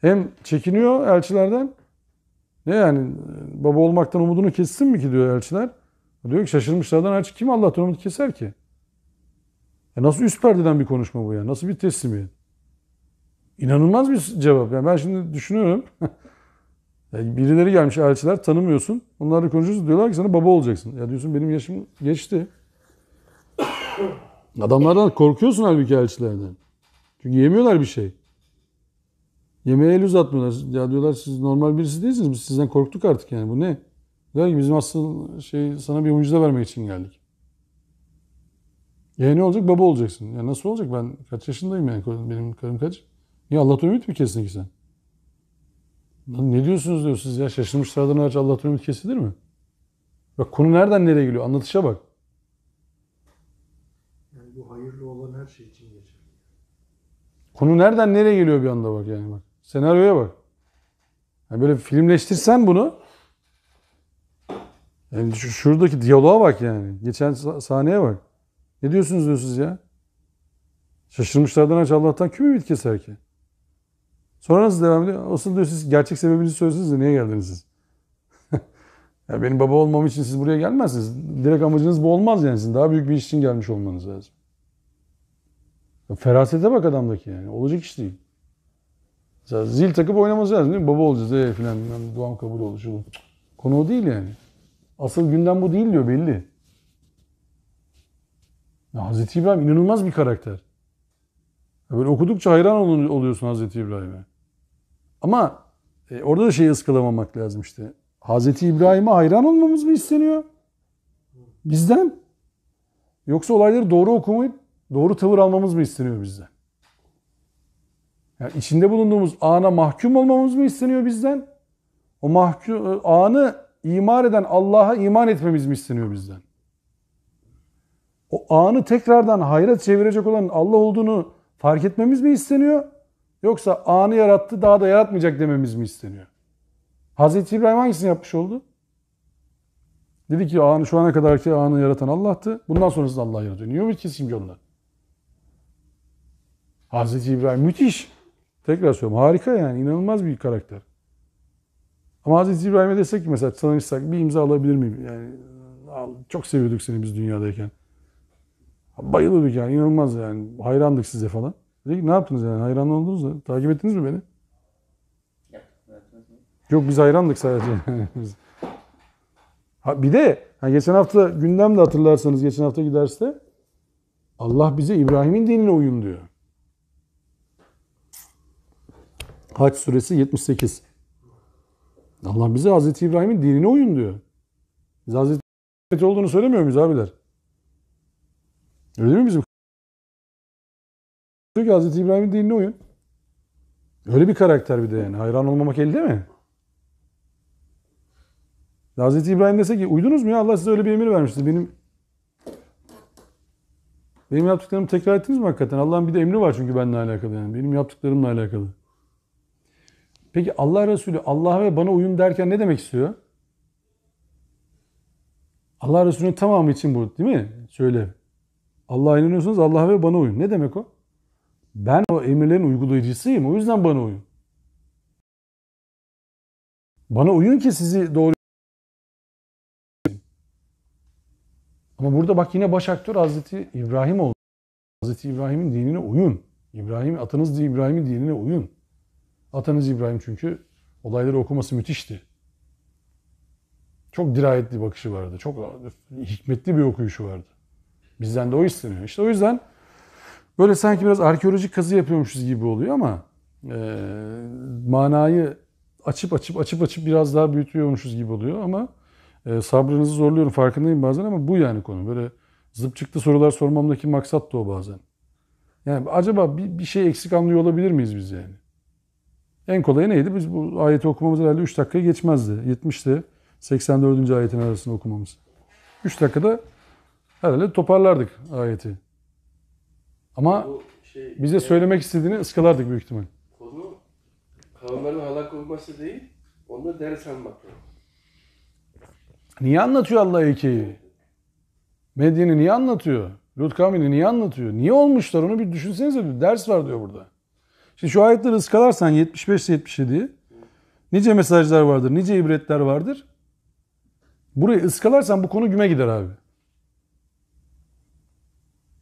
Hem çekiniyor elçilerden. Ne yani baba olmaktan umudunu kessin mi ki diyor elçiler. Diyor ki şaşırmışlardan hariç kim Allah'tan umut keser ki? Nasıl üst perdeden bir konuşma bu ya? Nasıl bir teslimiyet? İnanılmaz bir cevap. Yani ben şimdi düşünüyorum. Yani birileri gelmiş elçiler tanımıyorsun. Onlarla konuşuyorsun diyorlar ki sana baba olacaksın. Ya diyorsun benim yaşım geçti. Adamlardan korkuyorsun halbuki elçilerden. Çünkü yemiyorlar bir şey. Yemeğe el uzatmıyorlar. Ya diyorlar siz normal birisi değilsiniz. Biz sizden korktuk artık yani. Bu ne? Diyorlar ki bizim asıl sana bir mucize vermek için geldik. Ne olacak? Baba olacaksın. Ya nasıl olacak? Ben kaç yaşındayım yani? Benim karım kaç? Niye Allah'tan ümit mi kestin ki sen? Ne diyorsunuz diyor siz ya? Şaşırmışlardan hariç Allah'tan ümit kesilir mi? Bak konu nereden nereye geliyor? Anlatışa bak. Yani bu hayırlı olan her şey için geçer. Konu nereden nereye geliyor bir anda bak yani bak. Senaryoya bak. Yani böyle filmleştirsen bunu Yani şuradaki diyaloğa bak yani. Geçen sahneye bak. Ne diyorsunuz diyor siz ya? Şaşırmışlardan aç Allah'tan kim ümit keser ki? Sonra nasıl devam ediyor? Asıl diyor siz gerçek sebebinizi söyleseniz de niye geldiniz siz? Ya benim baba olmam için siz buraya gelmezsiniz. Direkt amacınız bu olmaz yani. Sizin daha büyük bir iş için gelmiş olmanız lazım. Ya ferasete bak adamdaki yani. Olacak iş değil. Mesela zil takıp oynaması lazım değil mi? Baba olacağız filan. Duam kabul olur. Şu. Konu o değil yani. Asıl gündem bu değil diyor belli. Ya Hazreti İbrahim inanılmaz bir karakter. Ya böyle okudukça hayran oluyorsun Hazreti İbrahim'e. Ama orada da şeyi ıskalamamak lazım işte. Hazreti İbrahim'e hayran olmamız mı isteniyor? Bizden. Yoksa olayları doğru okumayıp doğru tavır almamız mı isteniyor bizden? Yani içinde bulunduğumuz ana mahkum olmamız mı isteniyor bizden? O mahkum anı imar eden Allah'a iman etmemiz mi isteniyor bizden? O anı tekrardan hayra çevirecek olan Allah olduğunu fark etmemiz mi isteniyor? Yoksa anı yarattı daha da yaratmayacak dememiz mi isteniyor? Hazreti İbrahim hangisini yapmış oldu? Dedi ki anı şu ana kadarki anı yaratan Allah'tı. Bundan sonrası da Allah yaratıyor. Niye ümit keseyim ki onlar? Hazreti İbrahim müthiş. Tekrar söylüyorum harika yani inanılmaz bir karakter. Ama Hazreti İbrahim'e desek ki mesela tanışsak bir imza alabilir miyim? Yani çok seviyorduk seni biz dünyadayken. Bayılıyorduk yani inanılmaz yani hayrandık size falan. Dedik ne yaptınız yani hayran oldunuz mu? Takip ettiniz mi beni? Yok biz hayrandık sadece. Bir de geçen hafta gündemde hatırlarsanız geçen hafta derste Allah bize İbrahim'in dinine uyun diyor. Hac suresi 78. Allah bize Hazreti İbrahim'in dinine uyun diyor. Biz Hazreti İbrahim'in olduğunu söylemiyor muyuz abiler? Öyle değil mi bizim? Diyor ki Hazreti İbrahim'in dinine uyun. Öyle bir karakter bir de yani. Hayran olmamak elde mi? Hazreti İbrahim dese ki uydunuz mu ya Allah size öyle bir emir vermişti. Benim yaptıklarımı tekrar ettiniz mi hakikaten? Allah'ın bir de emri var çünkü benimle alakalı yani. Benim yaptıklarımla alakalı. Peki Allah Resulü Allah'a ve bana uyun derken ne demek istiyor? Allah Resulü'nün tamamı için bu değil mi? Söyle. Allah'a inanıyorsanız Allah'a ve bana uyun. Ne demek o? Ben o emirlerin uygulayıcısıyım. O yüzden bana uyun. Bana uyun ki sizi doğru. Ama burada bak yine baş aktör Hazreti İbrahim oldu. Hazreti İbrahim'in dinine uyun. Atanız İbrahim'in dinine uyun. Atanız İbrahim çünkü olayları okuması müthişti. Çok dirayetli bakışı vardı. Çok hikmetli bir okuyuşu vardı. Bizden de o isteniyor. İşte o yüzden böyle sanki biraz arkeolojik kazı yapıyormuşuz gibi oluyor ama manayı açıp biraz daha büyütüyormuşuz gibi oluyor ama sabrınızı zorluyorum farkındayım bazen ama bu yani konu. Böyle zıp çıktı sorular sormamdaki maksat da o bazen. Yani acaba bir şey eksik anlıyor olabilir miyiz biz yani? En kolayı neydi? Biz bu ayeti okumamız herhalde 3 dakikayı geçmezdi. 70 ile 84. ayetin arasında okumamız. 3 dakikada herhalde toparlardık ayeti. Ama bize söylemek istediğini ıskalardık büyük ihtimal. Konu kavimlerin helak olması değil, onu ders almak. Niye anlatıyor Allah hikayeyi? Medyen'i niye anlatıyor? Lut kavmini niye anlatıyor? Niye olmuşlar onu bir düşünsenize. Bir ders var diyor burada. Şimdi şu ayetleri ıskalarsan 75 ile 77'yi nice mesajlar vardır, nice ibretler vardır. Burayı ıskalarsan bu konu güme gider abi.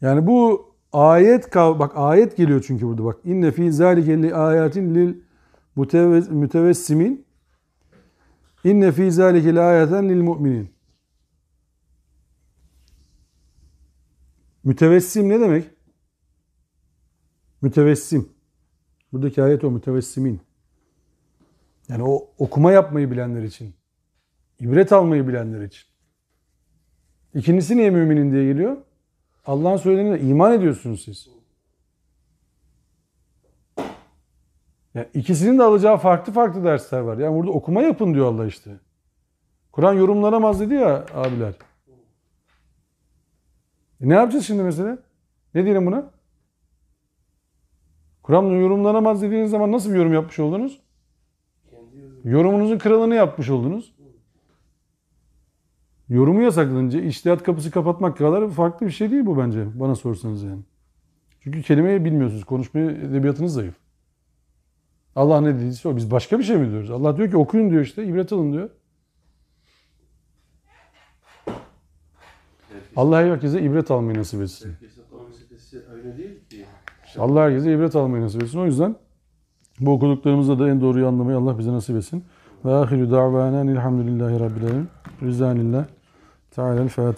Yani bu bak ayet geliyor çünkü burada bak. İnne fî zâlike li âyâtin lil mütevessimin. İnne fî zâlike li âyâten lil mu'minin. Mütevessim ne demek? Mütevessim. Buradaki ayet o mütevessimin. Yani o okuma yapmayı bilenler için. İbret almayı bilenler için. İkincisi niye müminin diye geliyor? Allah'ın söylediğine iman ediyorsunuz siz. Yani ikisinin de alacağı farklı dersler var. Yani burada okuma yapın diyor Allah işte. Kur'an yorumlanamaz dedi ya abiler. Ne yapacağız şimdi mesela? Ne diyelim buna? Kur'an yorumlanamaz dediğiniz zaman nasıl bir yorum yapmış oldunuz? Yorumunuzun kralını yapmış oldunuz. Yorumu yasaklanınca içtihat kapısı kapatmak kadar farklı bir şey değil bu bence. Bana sorsanız yani. Çünkü kelimeyi bilmiyorsunuz. Konuşmaya edebiyatınız zayıf. Allah ne dediyse o. Biz başka bir şey mi diyoruz? Allah diyor ki okuyun diyor işte. İbret alın diyor. Allah herkese ibret almayı nasip etsin. Herkesin kapasitesi öyle değil ki. Allah herkese ibret almayı nasip etsin. O yüzden bu okuduklarımızda da en doğruyu anlamayı Allah bize nasip etsin. Ve ahiru da'vana elhamdülillahi rabbil alemin. Rızanillah. Teala'l Fatiha.